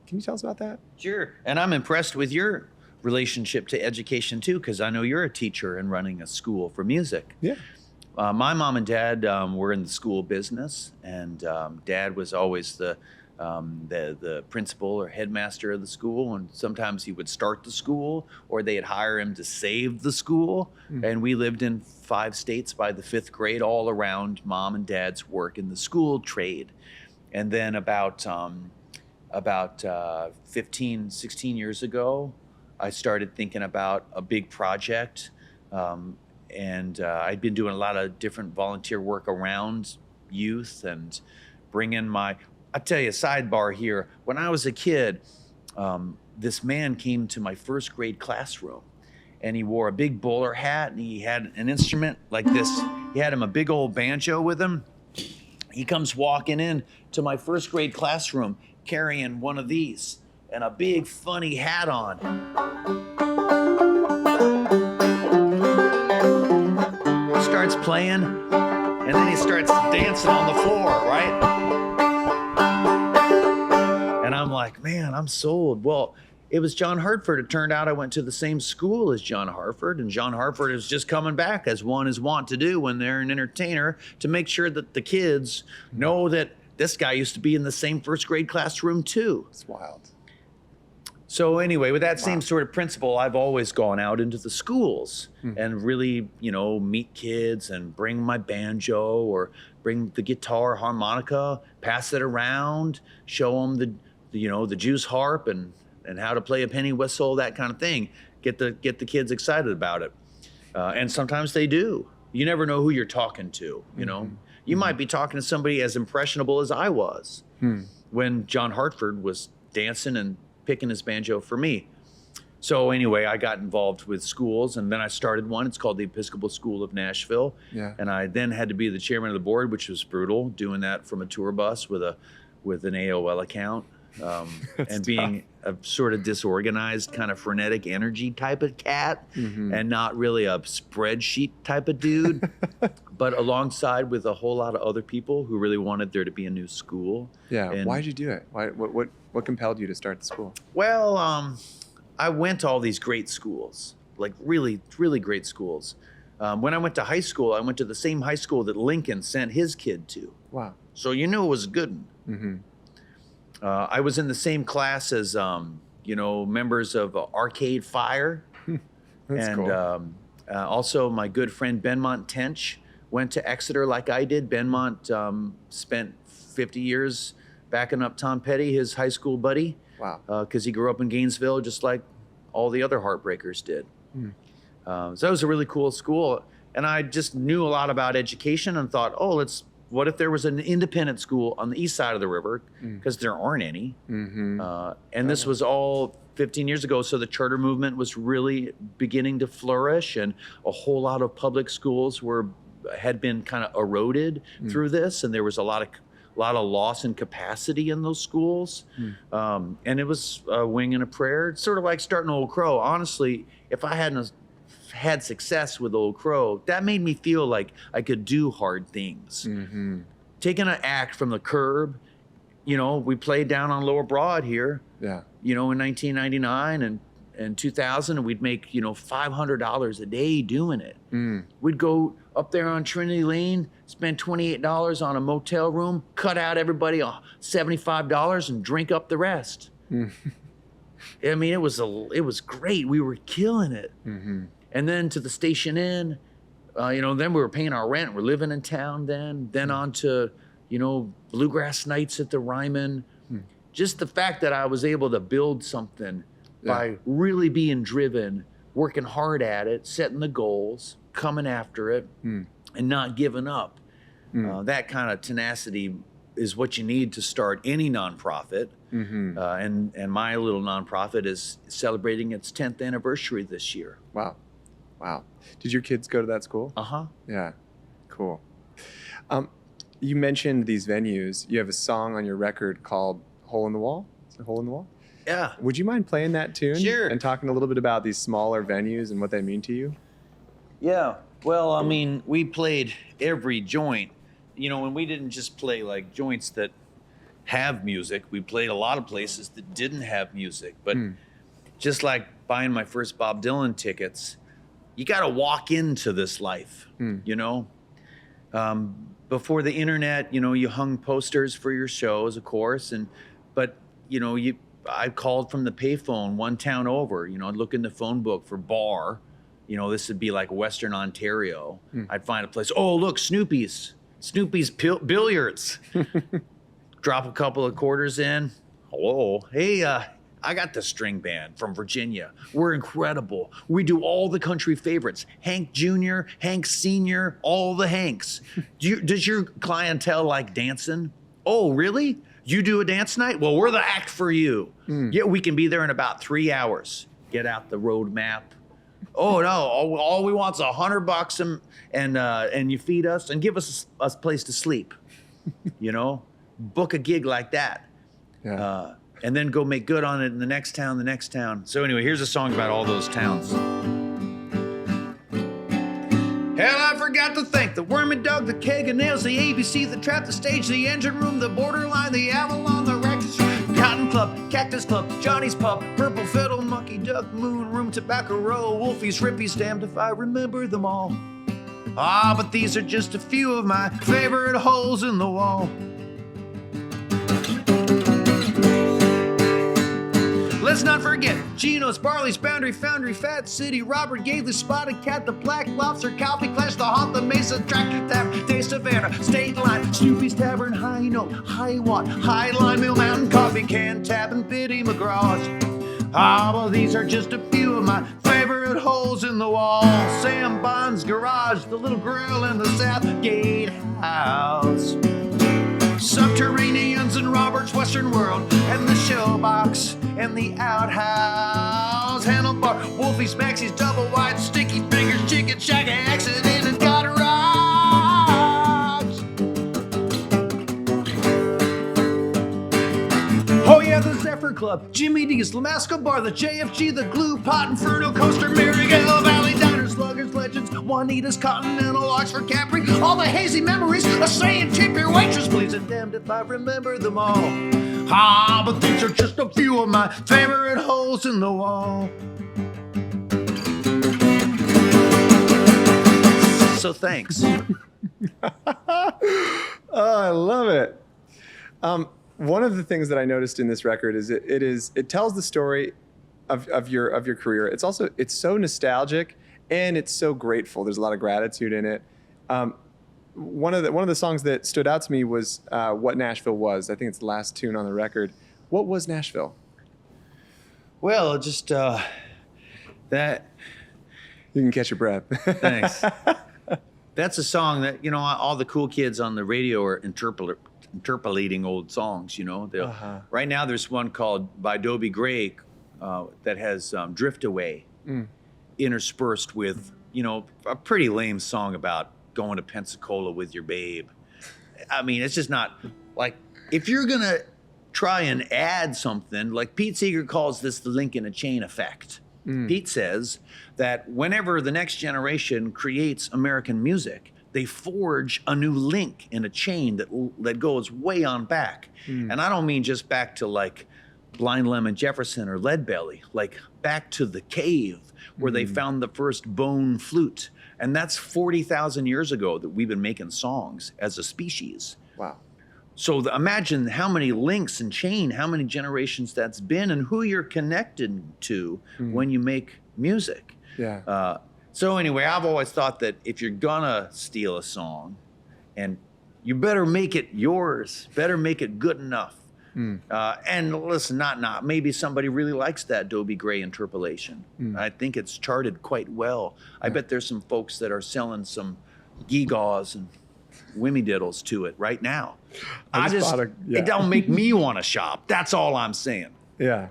that? Sure. And I'm impressed with your relationship to education too, because I know you're a teacher and running a school for music. Yeah. My mom and dad were in the school business, and Dad was always the principal or headmaster of the school, and sometimes he would start the school, or they'd hire him to save the school. And we lived in 5 states by the 5th grade, all around Mom and Dad's work in the school trade. And then about 15, 16 years ago, I started thinking about a big project. And I'd been doing a lot of different volunteer work around youth and bringing I'll tell you a sidebar here. When I was a kid, this man came to my 1st grade classroom, and he wore a big bowler hat, and he had an instrument like this. He had a big old banjo with him. He comes walking in to my 1st grade classroom carrying one of these and a big funny hat on. Starts playing, and then he starts dancing on the floor, right? And I'm like, man, I'm sold. Well, it was John Hartford. It turned out I went to the same school as John Hartford, and John Hartford is just coming back, as one is wont to do when they're an entertainer, to make sure that the kids know that this guy used to be in the same 1st grade classroom too. It's wild. So anyway, with that same sort of principle, I've always gone out into the schools and really, meet kids and bring my banjo or bring the guitar, harmonica, pass it around, show them the Jew's harp and how to play a penny whistle, that kind of thing. Get the kids excited about it. And sometimes they do. You never know who you're talking to, You might be talking to somebody as impressionable as I was when John Hartford was dancing and picking his banjo for me. So anyway, I got involved with schools, and then I started one. It's called the Episcopal School of Nashville. Yeah. And I then had to be the chairman of the board, which was brutal, doing that from a tour bus with an AOL account. And being a sort of disorganized, kind of frenetic energy type of cat, and not really a spreadsheet type of dude, but alongside with a whole lot of other people who really wanted there to be a new school. Yeah. And why'd you do it? What compelled you to start the school? Well, I went to all these great schools, like really, really great schools. When I went to high school, I went to the same high school that Lincoln sent his kid to. Wow. So it was a good one. I was in the same class as, members of Arcade Fire. That's cool. Also my good friend Benmont Tench went to Exeter like I did. Benmont spent 50 years backing up Tom Petty, his high school buddy. Wow. Because he grew up in Gainesville just like all the other Heartbreakers did. So that was a really cool school. And I just knew a lot about education and thought, what if there was an independent school on the east side of the river? Because there aren't any. And this was all 15 years ago. So the charter movement was really beginning to flourish, and a whole lot of public schools had been kind of eroded through this. And there was a lot of loss in capacity in those schools. And it was a wing and a prayer. It's sort of like starting Old Crow. Honestly, if I hadn't had success with Old Crow, that made me feel like I could do hard things. Taking an act from the curb, we played down on Lower Broad here, in 1999 and 2000, and we'd make, $500 a day doing it. We'd go up there on Trinity Lane, spend $28 on a motel room, cut out everybody $75 and drink up the rest. I mean, it was great. We were killing it. And then to the Station Inn, then we were paying our rent. We're living in town then on to, Bluegrass nights at the Ryman. Just the fact that I was able to build something by really being driven, working hard at it, setting the goals, coming after it, and not giving up. That kind of tenacity is what you need to start any nonprofit. And my little nonprofit is celebrating its 10th anniversary this year. Wow. Did your kids go to that school? Yeah. Cool. You mentioned these venues. You have a song on your record called Hole in the Wall. Is it Hole in the Wall? Yeah. Would you mind playing that tune? Sure. And talking a little bit about these smaller venues and what they mean to you? Yeah. Well, I mean, we played every joint, and we didn't just play like joints that have music. We played a lot of places that didn't have music. But just like buying my first Bob Dylan tickets, you got to walk into this life, Before the internet, you hung posters for your shows, of course, but I called from the payphone one town over. I'd look in the phone book for bar. This would be like Western Ontario. I'd find a place. Oh, look, Snoopy's Billiards. Drop a couple of quarters in. Hello. Hey, I got the string band from Virginia. We're incredible. We do all the country favorites. Hank Jr., Hank Sr., all the Hanks. Does your clientele like dancing? Oh, really? You do a dance night? Well, we're the act for you. Yeah, we can be there in about 3 hours. Get out the road map. Oh, no, all we want is $100 and you feed us and give us a place to sleep. Book a gig like that. Yeah. And then go make good on it in the next town. So anyway, here's a song about all those towns. Hell, I forgot to thank the Worm and Dog, the Keg and Nails, the ABC, the Trap, the Stage, the Engine Room, the Borderline, the Avalon, the Rectus, Cotton Club, Cactus Club, Johnny's Pub, Purple Fiddle, Monkey Duck, Moon Room, Tobacco Row, Wolfie's, Rippy's, damned if I remember them all. But these are just a few of my favorite holes in the wall. Let's not forget Geno's, Barley's, Boundary, Foundry, Fat City, Robert Gately, Spotted Cat, the Black Lobster, Coffee Clash, the Haunt, the Mesa, Tractor Tap, Day Savannah, State Line, Snoopy's Tavern, High Note, High Watt, High Line, Mill Mountain, Coffee Can, Tap, and Biddy McGraw's. Well, these are just a few of my favorite holes in the wall. Sam Bond's Garage, the Little Grill, and the Southgate House. Subterraneans and Robert's Western World, and the Showbox, and the Outhouse. Handlebar, Wolfie's, Maxie's, Double Wide, Sticky Fingers, Chicken Shack, Accident, and God Rocks. Oh yeah, the Zephyr Club, Jimmy D's, Lamasco Bar, the JFG, the Glue Pot, Inferno Coaster, Marigal Valley Diner, Sluggers, Legends, Juanita's, Continental, Oxford, Capri, all the hazy memories of saying tip your waitress, please, and damned if I remember them all. But these are just a few of my favorite holes in the wall. So thanks. Oh, I love it. One of the things that I noticed in this record is it tells the story of your career. It's so nostalgic and it's so grateful. There's a lot of gratitude in it. One of the songs that stood out to me was What Nashville Was. I think it's the last tune on the record. What was Nashville? Well, just that. You can catch your breath. Thanks. That's a song that, all the cool kids on the radio are interpolating old songs, Right now there's one called by Dobie Gray that has Drift Away interspersed with, a pretty lame song about going to Pensacola with your babe. I mean, it's just not like, if you're going to try and add something, like Pete Seeger calls this the link in a chain effect. Pete says that whenever the next generation creates American music, they forge a new link in a chain that goes way on back. And I don't mean just back to like Blind Lemon Jefferson or Leadbelly, like back to the cave where they found the first bone flute. And that's 40,000 years ago that we've been making songs as a species. Wow. So imagine how many links and chain, how many generations that's been, and who you're connected to when you make music. Yeah. So anyway, I've always thought that if you're gonna steal a song, and you better make it yours, better make it good enough. And listen, not maybe somebody really likes that Dobie Gray interpolation. I think it's charted quite well. I bet there's some folks that are selling some gewgaws and wimmy-diddles to it right now. It don't make me want to shop. That's all I'm saying. Yeah.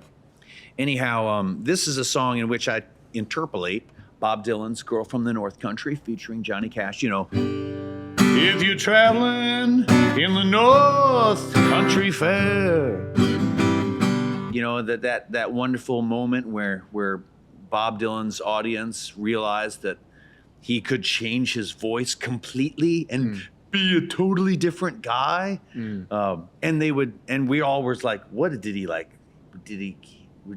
Anyhow, this is a song in which I interpolate Bob Dylan's Girl from the North Country featuring Johnny Cash, If you're traveling in the North Country Fair. That wonderful moment where Bob Dylan's audience realized that he could change his voice completely and be a totally different guy. And we all was like, what did he like? Did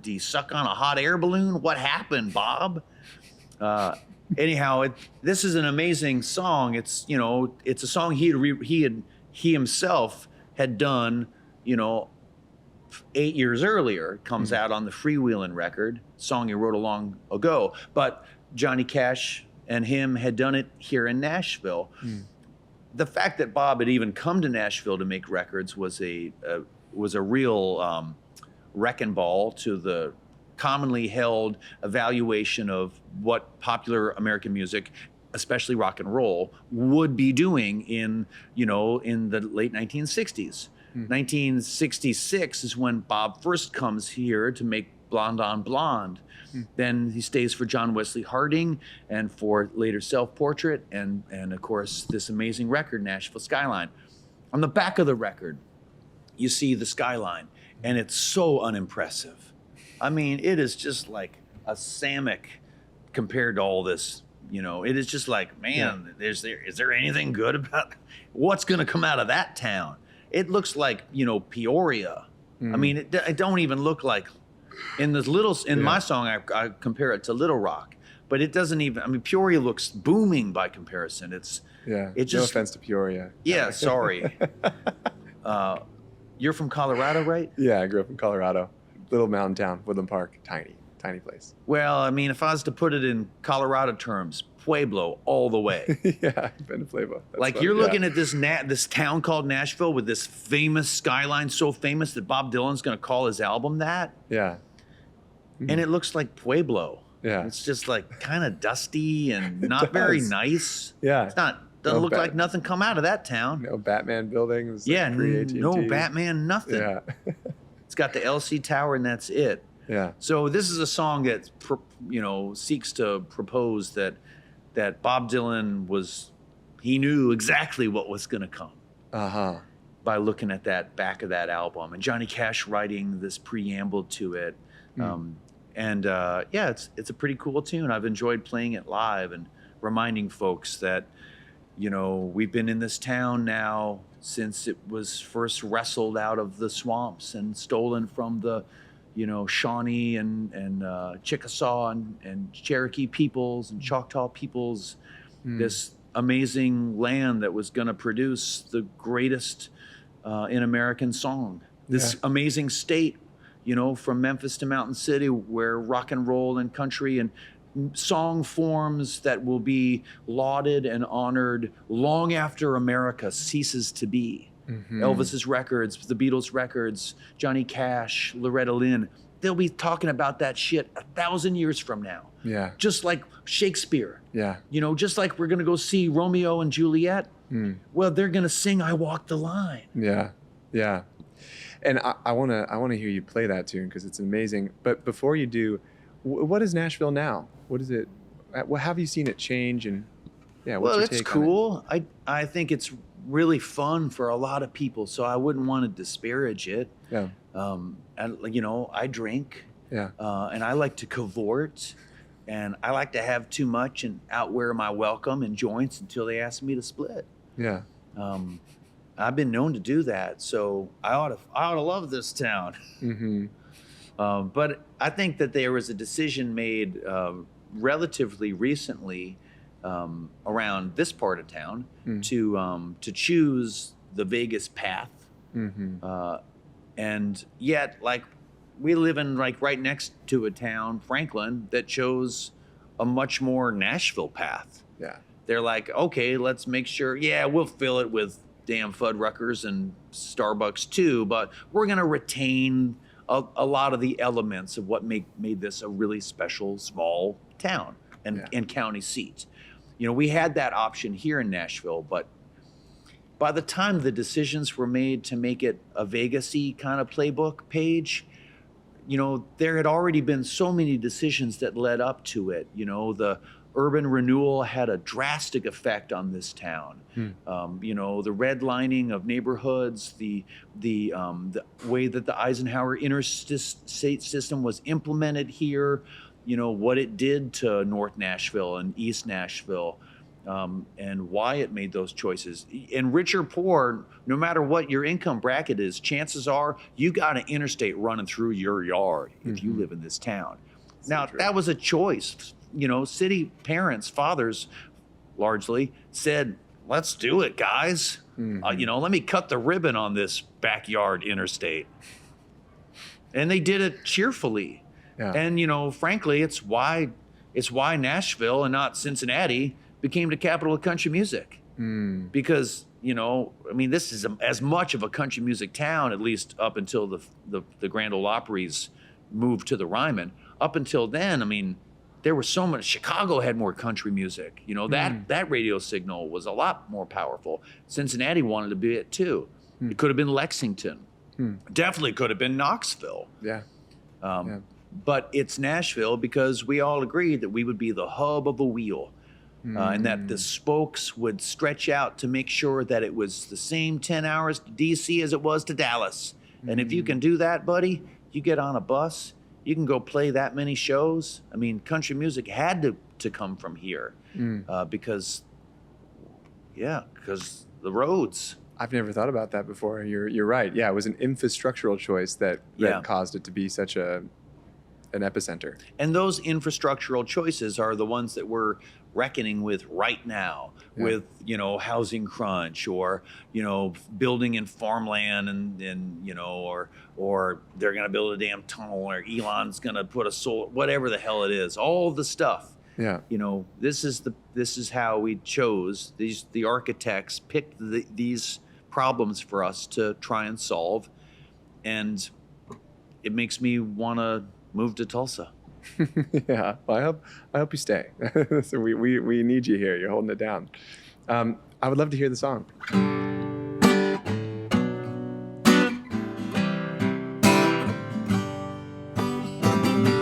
he suck on a hot air balloon? What happened, Bob? Anyhow, this is an amazing song. It's, you know, it's a song he himself had done, you know, 8 years earlier. It comes out on the Freewheelin' record, song he wrote a long ago. But Johnny Cash and him had done it here in Nashville. The fact that Bob had even come to Nashville to make records was a real wrecking ball to the commonly held evaluation of what popular American music, especially rock and roll, would be doing in the late 1960s. 1966 is when Bob first comes here to make Blonde on Blonde. Then he stays for John Wesley Harding and for later Self-Portrait and of course this amazing record, Nashville Skyline. On the back of the record, you see the skyline, and it's so unimpressive. I mean, it is just like a Samick compared to all this. You know, it is just like, man, is there anything good about what's going to come out of that town? It looks like, you know, Peoria. I mean, it don't even look like my song, I compare it to Little Rock, but it doesn't even, I mean, Peoria looks booming by comparison. It just, no offense to Peoria. Yeah, sorry. You're from Colorado, right? Yeah, I grew up in Colorado. Little mountain town, Woodland Park, tiny place. Well, I mean, if I was to put it in Colorado terms, Pueblo all the way. Yeah, I've been to Pueblo. That's like funny. You're looking at this town called Nashville with this famous skyline, so famous that Bob Dylan's going to call his album that. Yeah. And it looks like Pueblo. Yeah. It's just like kind of dusty and not very nice. Yeah. It's doesn't look like nothing come out of that town. No Batman buildings. Yeah, pre-AT&T. no Batman, nothing. Yeah. It's got the LC Tower and that's it. Yeah. So this is a song that, you know, seeks to propose that Bob Dylan he knew exactly what was going to come by looking at that back of that album, and Johnny Cash writing this preamble to it. It's a pretty cool tune. I've enjoyed playing it live and reminding folks that, you know, we've been in this town now since it was first wrestled out of the swamps and stolen from the, you know, Shawnee and Chickasaw and Cherokee peoples and Choctaw peoples, this amazing land that was going to produce the greatest in American song, this amazing state, you know, from Memphis to Mountain City, where rock and roll and country and song forms that will be lauded and honored long after America ceases to be. Elvis's records, the Beatles records, Johnny Cash, Loretta Lynn, they'll be talking about that shit 1,000 years from now. Yeah. Just like Shakespeare. Yeah. You know, just like we're gonna go see Romeo and Juliet. Well, they're gonna sing "I Walk the Line." Yeah. Yeah. And I wanna hear you play that tune because it's amazing. But before you do, what is Nashville now? What is it? What have you seen it change? And what's your take it's cool. I think it's really fun for a lot of people, so I wouldn't want to disparage it. Yeah. And you know, I drink. Yeah. And I like to cavort, and I like to have too much and outwear my welcome in joints until they ask me to split. Yeah. I've been known to do that, so I ought to love this town. But I think that there was a decision made relatively recently around this part of town to choose the Vegas path, and yet, like, we live in like right next to a town, Franklin, that chose a much more Nashville path. Yeah, they're like, okay, let's make sure. Yeah, we'll fill it with damn Fuddruckers and Starbucks too, but we're gonna retain a lot of the elements of what made this a really special small town and county seat. You know, we had that option here in Nashville, but by the time the decisions were made to make it a Vegas-y kind of playbook page, you know, there had already been so many decisions that led up to it. You know, the urban renewal had a drastic effect on this town. You know, the redlining of neighborhoods, the way that the Eisenhower interstate system was implemented here, you know, what it did to North Nashville and East Nashville, and why it made those choices. And rich or poor, no matter what your income bracket is, chances are you got an interstate running through your yard if you live in this town. Now, that was a choice city parents, fathers, largely said, "Let's do it, guys. Let me cut the ribbon on this backyard interstate." And they did it cheerfully. Yeah. And frankly, it's why Nashville and not Cincinnati became the capital of country music. Because this is as much of a country music town, at least up until the Grand Ole Opry's moved to the Ryman. Up until then, there was so much. Chicago had more country music. That radio signal was a lot more powerful. Cincinnati wanted to be it too. It could have been Lexington. Definitely could have been Knoxville. Yeah. But it's Nashville because we all agreed that we would be the hub of the wheel. And that the spokes would stretch out to make sure that it was the same 10 hours to DC as it was to Dallas. And if you can do that, buddy, you get on a bus, you can go play that many shows. Country music had to come from here because the roads. I've never thought about that before. You're right. Yeah, it was an infrastructural choice that caused it to be such an epicenter. And those infrastructural choices are the ones that we're reckoning with right now with, housing crunch or, building in farmland and or they're going to build a damn tunnel or Elon's going to put a solar, whatever the hell it is, all the stuff. Yeah. This is how we chose the architects picked these problems for us to try and solve. And it makes me want to move to Tulsa. Yeah, well, I hope you stay. So we need you here. You're holding it down. I would love to hear the song.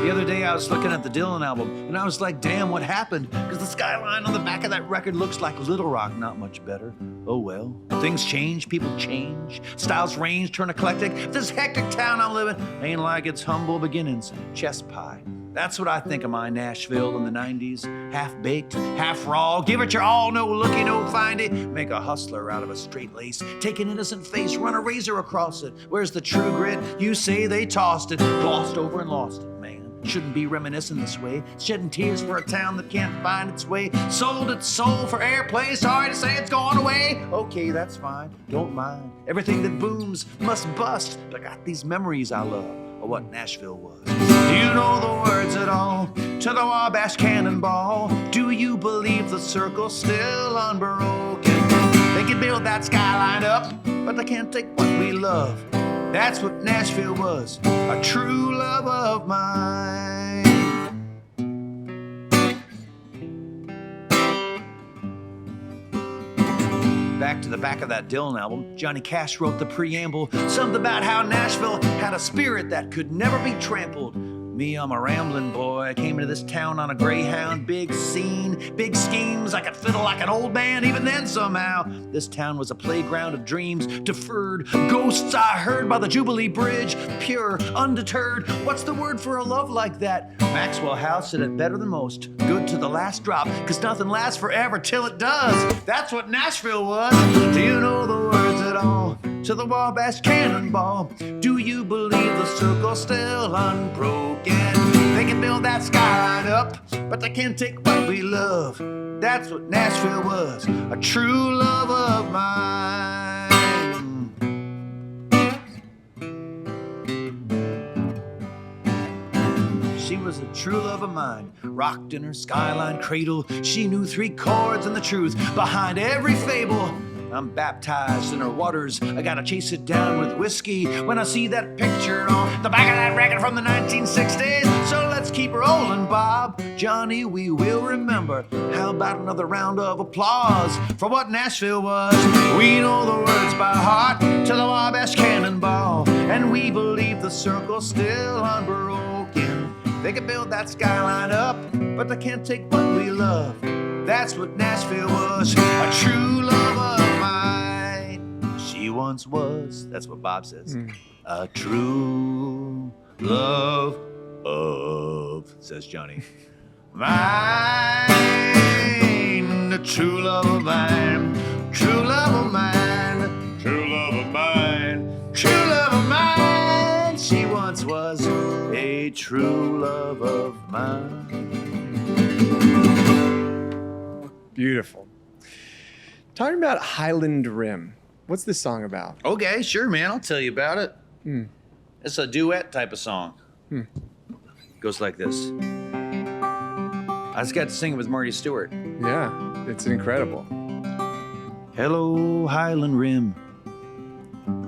The other day I was looking at the Dylan album and I was like, damn, what happened? Because the skyline on the back of that record looks like Little Rock, not much better. Oh well, things change, people change, styles range, turn eclectic. This hectic town I live in ain't like its humble beginnings, chest pie. That's what I think of my Nashville in the 90s. Half-baked, half raw, give it your all, no looky, no findy. Make a hustler out of a straight lace, take an innocent face, run a razor across it. Where's the true grit? You say they tossed it, glossed over and lost it, man. Shouldn't be reminiscing this way, shedding tears for a town that can't find its way. Sold its soul for airplay, sorry to say it's gone away. Okay, that's fine, don't mind. Everything that booms must bust, but I got these memories I love of what Nashville was. Do you know the words at all to the Wabash Cannonball? Do you believe the circle's still unbroken? They can build that skyline up, but they can't take what we love. That's what Nashville was, a true love of mine. Back to the back of that Dylan album, Johnny Cash wrote the preamble, something about how Nashville had a spirit that could never be trampled. Me, I'm a rambling boy. I came into this town on a Greyhound. Big scene, big schemes. I could fiddle like an old man even then somehow. This town was a playground of dreams, deferred. Ghosts I heard by the Jubilee Bridge. Pure, undeterred. What's the word for a love like that? Maxwell House said it better than most. Good to the last drop, cause nothing lasts forever till it does. That's what Nashville was. Do you know the words at all to the Wabash Cannonball? Do you believe the circle's still unbroken? They can build that skyline up, but they can't take what we love. That's what Nashville was, a true love of mine. She was a true love of mine, rocked in her skyline cradle. She knew 3 chords and the truth behind every fable. I'm baptized in her waters. I gotta chase it down with whiskey when I see that picture on the back of that record from the 1960s. So let's keep rolling, Bob. Johnny, we will remember. How about another round of applause for what Nashville was? We know the words by heart to the Wabash Cannonball, and we believe the circle's still unbroken. They can build that skyline up, but they can't take what we love. That's what Nashville was, a true love of mine. She once was, that's what Bob says, a true love of, says Johnny, mine, a true love of mine, true love of mine, true love of mine, true love of mine. She once was a true love of mine. Beautiful. Talking about Highland Rim. What's this song about? Okay, sure, man. I'll tell you about it. It's a duet type of song. Goes like this. I just got to sing it with Marty Stuart. Yeah, it's incredible. Hello, Highland Rim,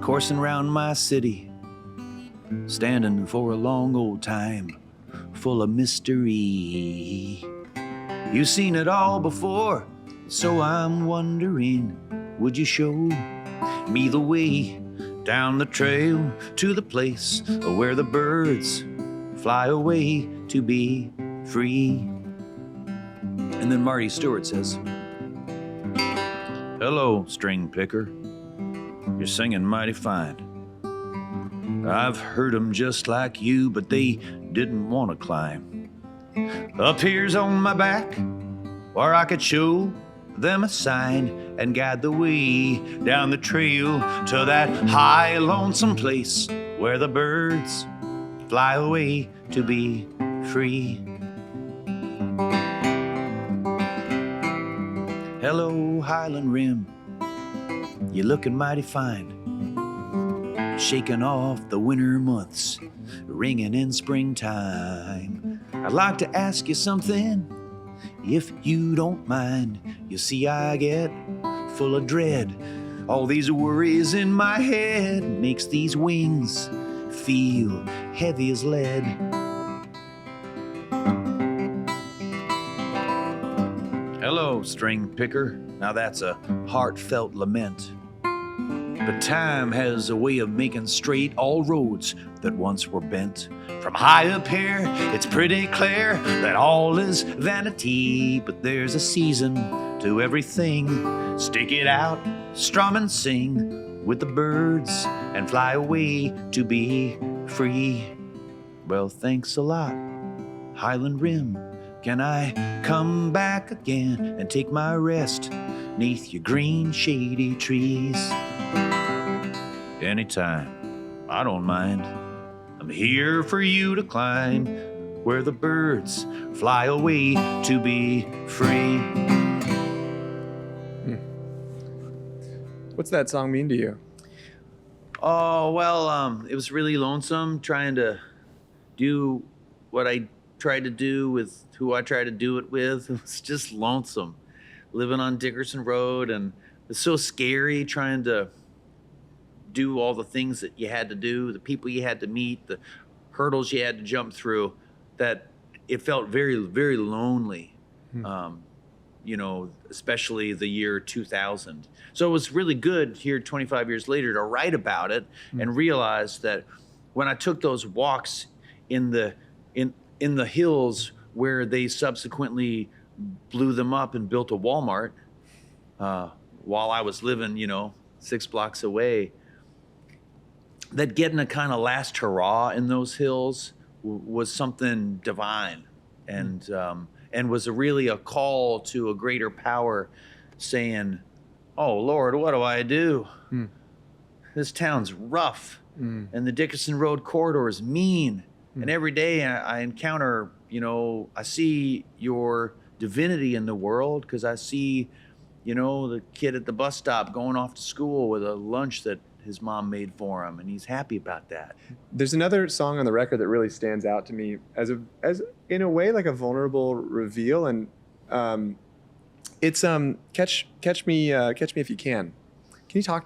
coursing round my city, standing for a long old time, full of mystery. You've seen it all before, so I'm wondering, would you show me the way down the trail to the place where the birds fly away to be free? And then Marty Stuart says, hello, string picker, you're singing mighty fine. I've heard 'em just like you, but they didn't want to climb. Up here's on my back, where I could show them a sign and guide the way down the trail to that high, lonesome place where the birds fly away to be free. Hello, Highland Rim, you're looking mighty fine, shaking off the winter months, ringing in springtime. I'd like to ask you something, if you don't mind. You see, I get full of dread. All these worries in my head makes these wings feel heavy as lead. Hello, string picker. Now that's a heartfelt lament. But time has a way of making straight all roads that once were bent. From high up here, it's pretty clear that all is vanity, but there's a season to everything. Stick it out, strum and sing with the birds and fly away to be free. Well, thanks a lot, Highland Rim. Can I come back again and take my rest 'neath your green shady trees? Anytime, I don't mind. I'm here for you to climb where the birds fly away to be free. What's that song mean to you? Oh, well, it was really lonesome trying to do what I tried to do with who I tried to do it with. It was just lonesome living on Dickerson Road, and it was so scary trying to do all the things that you had to do, the people you had to meet, the hurdles you had to jump through, that it felt very, very lonely, you know, especially the year 2000. So it was really good here 25 years later to write about it and realize that when I took those walks in the hills where they subsequently blew them up and built a Walmart while I was living, 6 blocks away, that getting a kind of last hurrah in those hills was something divine, and was really a call to a greater power saying, oh, Lord, what do I do? This town's rough, and the Dickerson Road corridor is mean. And every day I encounter, I see your divinity in the world, because I see, the kid at the bus stop going off to school with a lunch that his mom made for him, and he's happy about that. There's another song on the record that really stands out to me as in a way like a vulnerable reveal, and it's Catch Me If You Can. Can you talk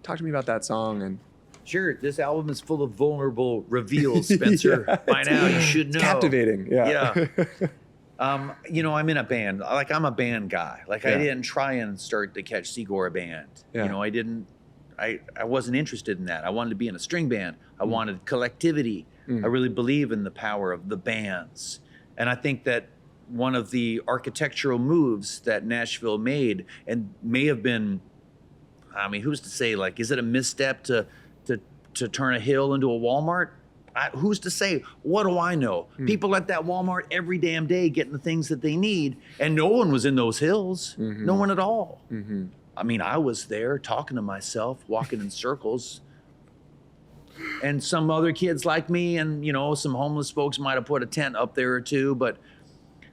to me about that song? And sure, this album is full of vulnerable reveals, Spencer. Yeah, by now you should know. It's captivating. Yeah. I'm in a band. Like, I'm a band guy. Like, I didn't try and start the Ketch Secor band. Yeah. I wasn't interested in that. I wanted to be in a string band. I wanted collectivity. I really believe in the power of the bands. And I think that one of the architectural moves that Nashville made, and may have been, who's to say, like, is it a misstep to turn a hill into a Walmart? Who's to say? What do I know? People at that Walmart every damn day getting the things that they need, and no one was in those hills. No one at all. I was there talking to myself, walking in circles, and some other kids like me, and some homeless folks might have put a tent up there or two, but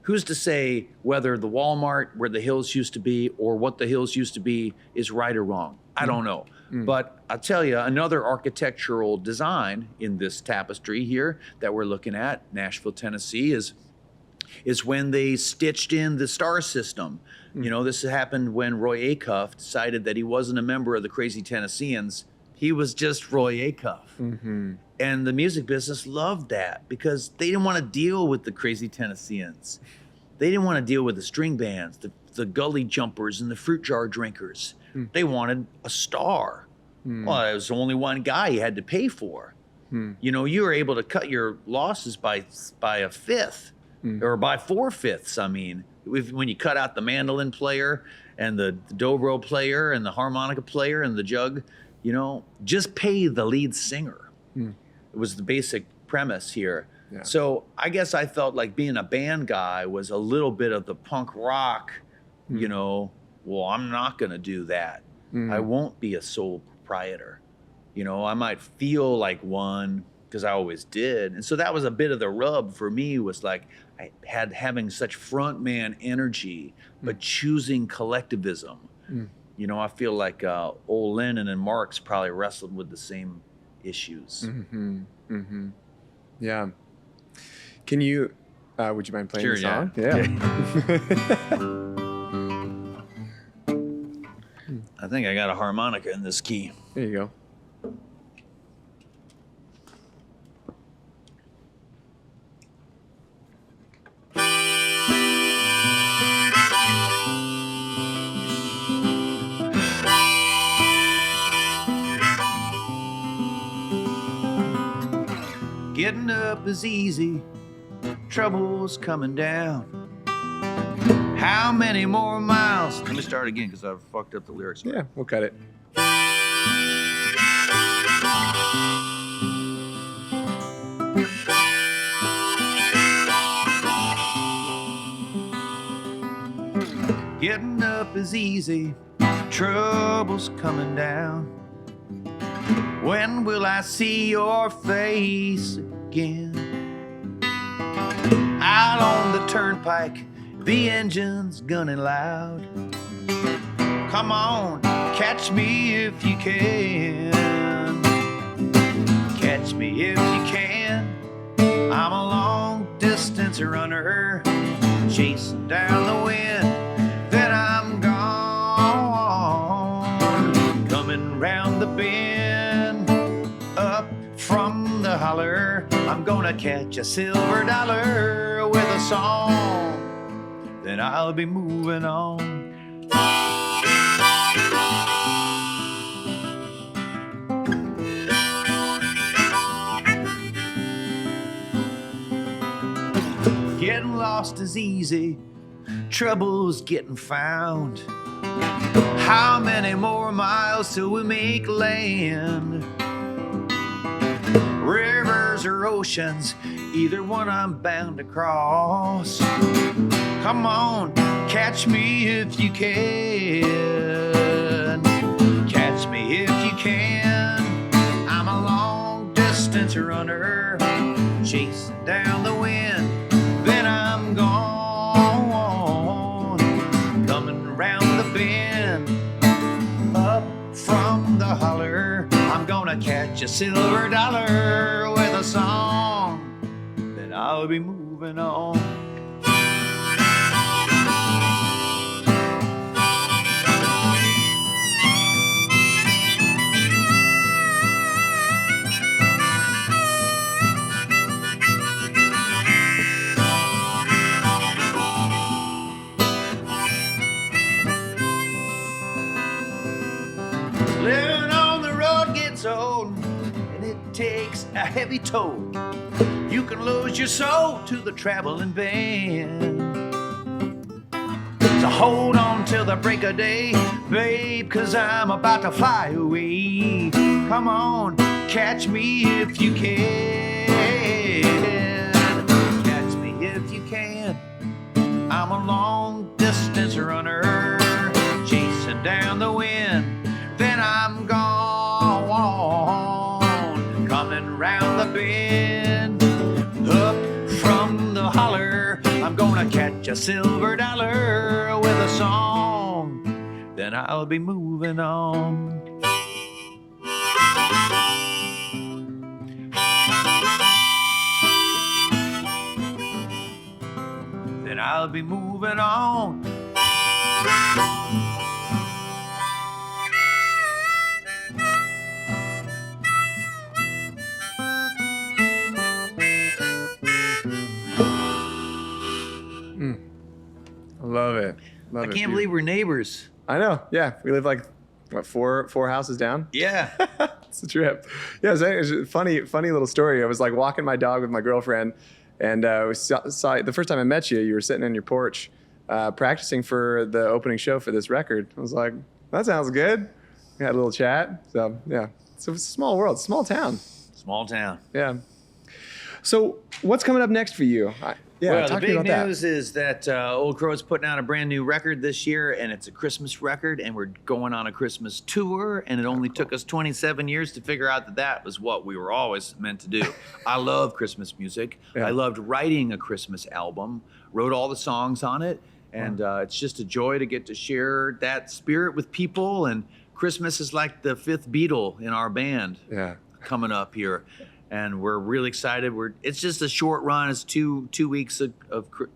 who's to say whether the Walmart where the hills used to be or what the hills used to be is right or wrong? I don't know. But I'll tell you, another architectural design in this tapestry here that we're looking at, Nashville, Tennessee, is when they stitched in the star system. You know, this happened when Roy Acuff decided that he wasn't a member of the Crazy Tennesseans. He was just Roy Acuff. And the music business loved that because they didn't want to deal with the Crazy Tennesseans. They didn't want to deal with the string bands, the gully jumpers and the fruit jar drinkers. They wanted a star. Well, it was only one guy you had to pay for. You know, you were able to cut your losses by a fifth or by 4/5. I mean, when you cut out the mandolin player and the dobro player and the harmonica player and the jug, you know, just pay the lead singer. It was the basic premise here. Yeah. So I guess I felt like being a band guy was a little bit of the punk rock, you know, well, I'm not going to do that. I won't be a sole proprietor. You know, I might feel like one because I always did. And so that was a bit of the rub for me, was like I had having such frontman energy, but choosing collectivism. You know, I feel like old Lennon and Marx probably wrestled with the same issues. Yeah. Can you, would you mind playing the song? Yeah. I think I got a harmonica in this key. There you go. Getting up is easy, trouble's coming down. How many more miles? Let me start again because I've fucked up the lyrics. Yeah, we'll cut it. Getting up is easy, trouble's coming down. When will I see your face again? Out on the turnpike, the engine's gunning loud. Come on, catch me if you can. Catch me if you can. I'm a long distance runner, chasing down the wind. Then I'm gone, coming round the bend, up from the holler. I'm gonna catch a silver dollar with a song. Then I'll be moving on. Getting lost is easy, trouble's getting found. How many more miles till we make land? Rivers or oceans, either one I'm bound to cross. Come on, catch me if you can. Catch me if you can. I'm a long distance runner, chasing down the wind. Then I'm gone, coming round the bend, up from the holler. I'm gonna catch a silver dollar with a song. Then I'll be moving on. Living on the road gets old, and it takes a heavy toll. You can lose your soul to the traveling band. So hold on till the break of day, babe, 'cause I'm about to fly away. Come on, catch me if you can. Catch me if you can. I'm a long distance runner, chasing down the wind. Then I'm gone, coming round the bend, up from the holler. I'm gonna catch a silver dollar with a song, then I'll be moving on. Then I'll be moving on. Love it. I can't believe we're neighbors. I know. Yeah, we live like what, four houses down. Yeah. It's a trip. Yeah, it's a funny little story. I was like walking my dog with my girlfriend, and we saw the first time I met you. You were sitting on your porch, practicing for the opening show for this record. I was like, that sounds good. We had a little chat. So yeah, so it's a small world, small town. Small town. Yeah. So what's coming up next for you? Well, talk the to me big about news is that Old Crow's putting out a brand new record this year, and it's a Christmas record, and we're going on a Christmas tour, and it only took us 27 years to figure out that that was what we were always meant to do. I love Christmas music. Yeah. I loved writing a Christmas album, wrote all the songs on it, and it's just a joy to get to share that spirit with people, and Christmas is like the fifth Beatle in our band coming up here. And we're really excited. It's just a short run. It's two weeks of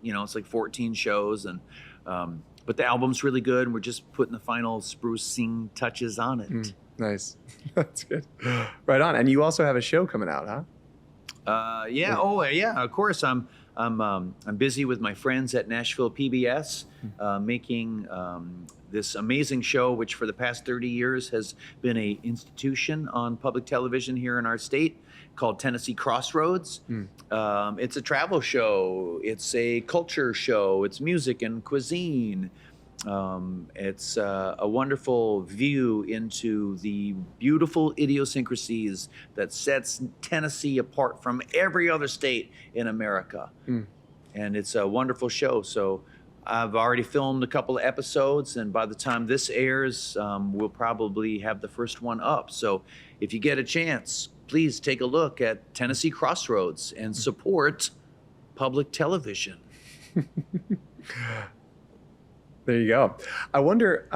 it's like 14 shows, and but the album's really good. And we're just putting the final sprucing touches on it. Nice, that's good. Right on. And you also have a show coming out, huh? Yeah. Oh, yeah. Of course, I'm busy with my friends at Nashville PBS, making this amazing show, which for the past 30 years has been an institution on public television here in our state, called Tennessee Crossroads. It's a travel show. It's a culture show. It's music and cuisine. It's a wonderful view into the beautiful idiosyncrasies that sets Tennessee apart from every other state in America. And it's a wonderful show. So I've already filmed a couple of episodes, and by the time this airs, we'll probably have the first one up. So if you get a chance, please take a look at Tennessee Crossroads and support public television. There you go. I wonder,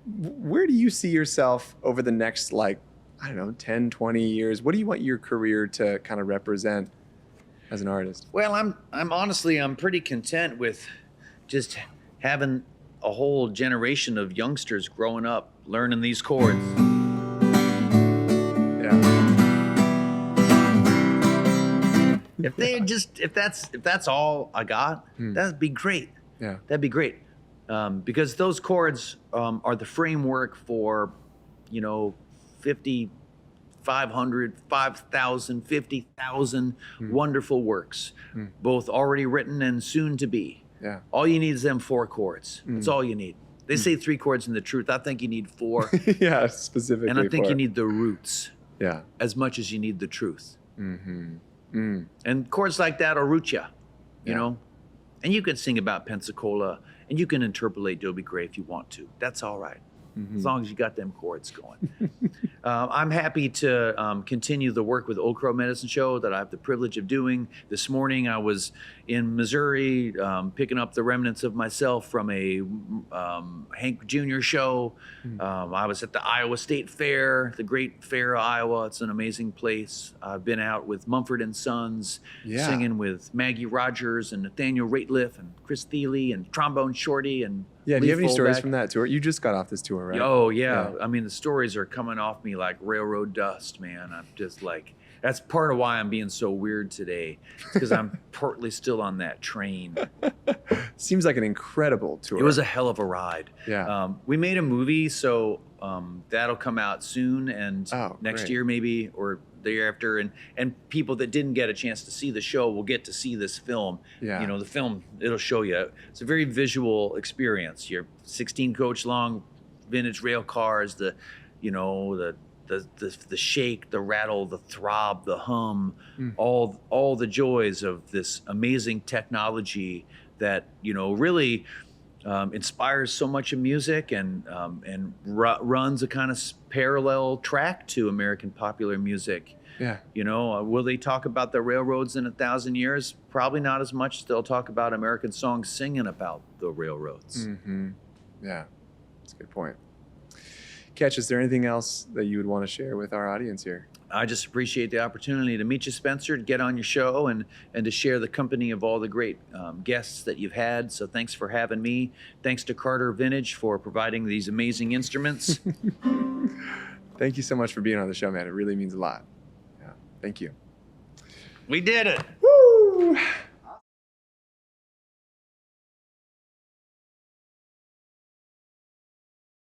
where do you see yourself over the next, 10, 20 years? What do you want your career to kind of represent as an artist? Well, I'm honestly pretty content with just having a whole generation of youngsters growing up learning these chords. If that's all I got, that'd be great. Yeah, that'd be great. Because those chords are the framework for, 500, 5,000, 50,000 wonderful works, both already written and soon to be. Yeah. All you need is them 4 chords. That's all you need. They say 3 chords in the truth. I think you need 4. Yeah, specifically. And I think 4. you need the roots. Yeah. As much as you need the truth. And chords like that will root you, you know? And you can sing about Pensacola, and you can interpolate Dobie Gray if you want to. That's all right, as long as you got them chords going. I'm happy to continue the work with Old Crow Medicine Show that I have the privilege of doing. This morning I was in Missouri picking up the remnants of myself from a Hank Jr. show. I was at the Iowa State Fair, the great fair of Iowa. It's an amazing place. I've been out with Mumford and Sons, singing with Maggie Rogers and Nathaniel Rateliff and Chris Thiele and Trombone Shorty and do you have any Lee stories Fullback. from that tour? You just got off this tour, right? Oh, yeah. I mean, the stories are coming off me like railroad dust, man. I'm just like, that's part of why I'm being so weird today, because I'm partly still on that train. Seems like an incredible tour. It was a hell of a ride. Yeah. We made a movie, so that'll come out soon, and next great. year maybe, or the year after, and people that didn't get a chance to see the show will get to see this film. Yeah. The film, it'll show you. It's a very visual experience. Your 16 coach long vintage rail cars, the shake, the rattle, the throb, the hum, all the joys of this amazing technology that, really inspires so much of music and runs a kind of parallel track to American popular music. Yeah. You know, will they talk about the railroads in 1,000 years? Probably not as much. They'll talk about American songs singing about the railroads. Mm-hmm. Yeah, that's a good point. Ketch, is there anything else that you would want to share with our audience here? I just appreciate the opportunity to meet you, Spencer, to get on your show and to share the company of all the great guests that you've had. So thanks for having me. Thanks to Carter Vintage for providing these amazing instruments. Thank you so much for being on the show, man. It really means a lot. Yeah, thank you. We did it. Woo!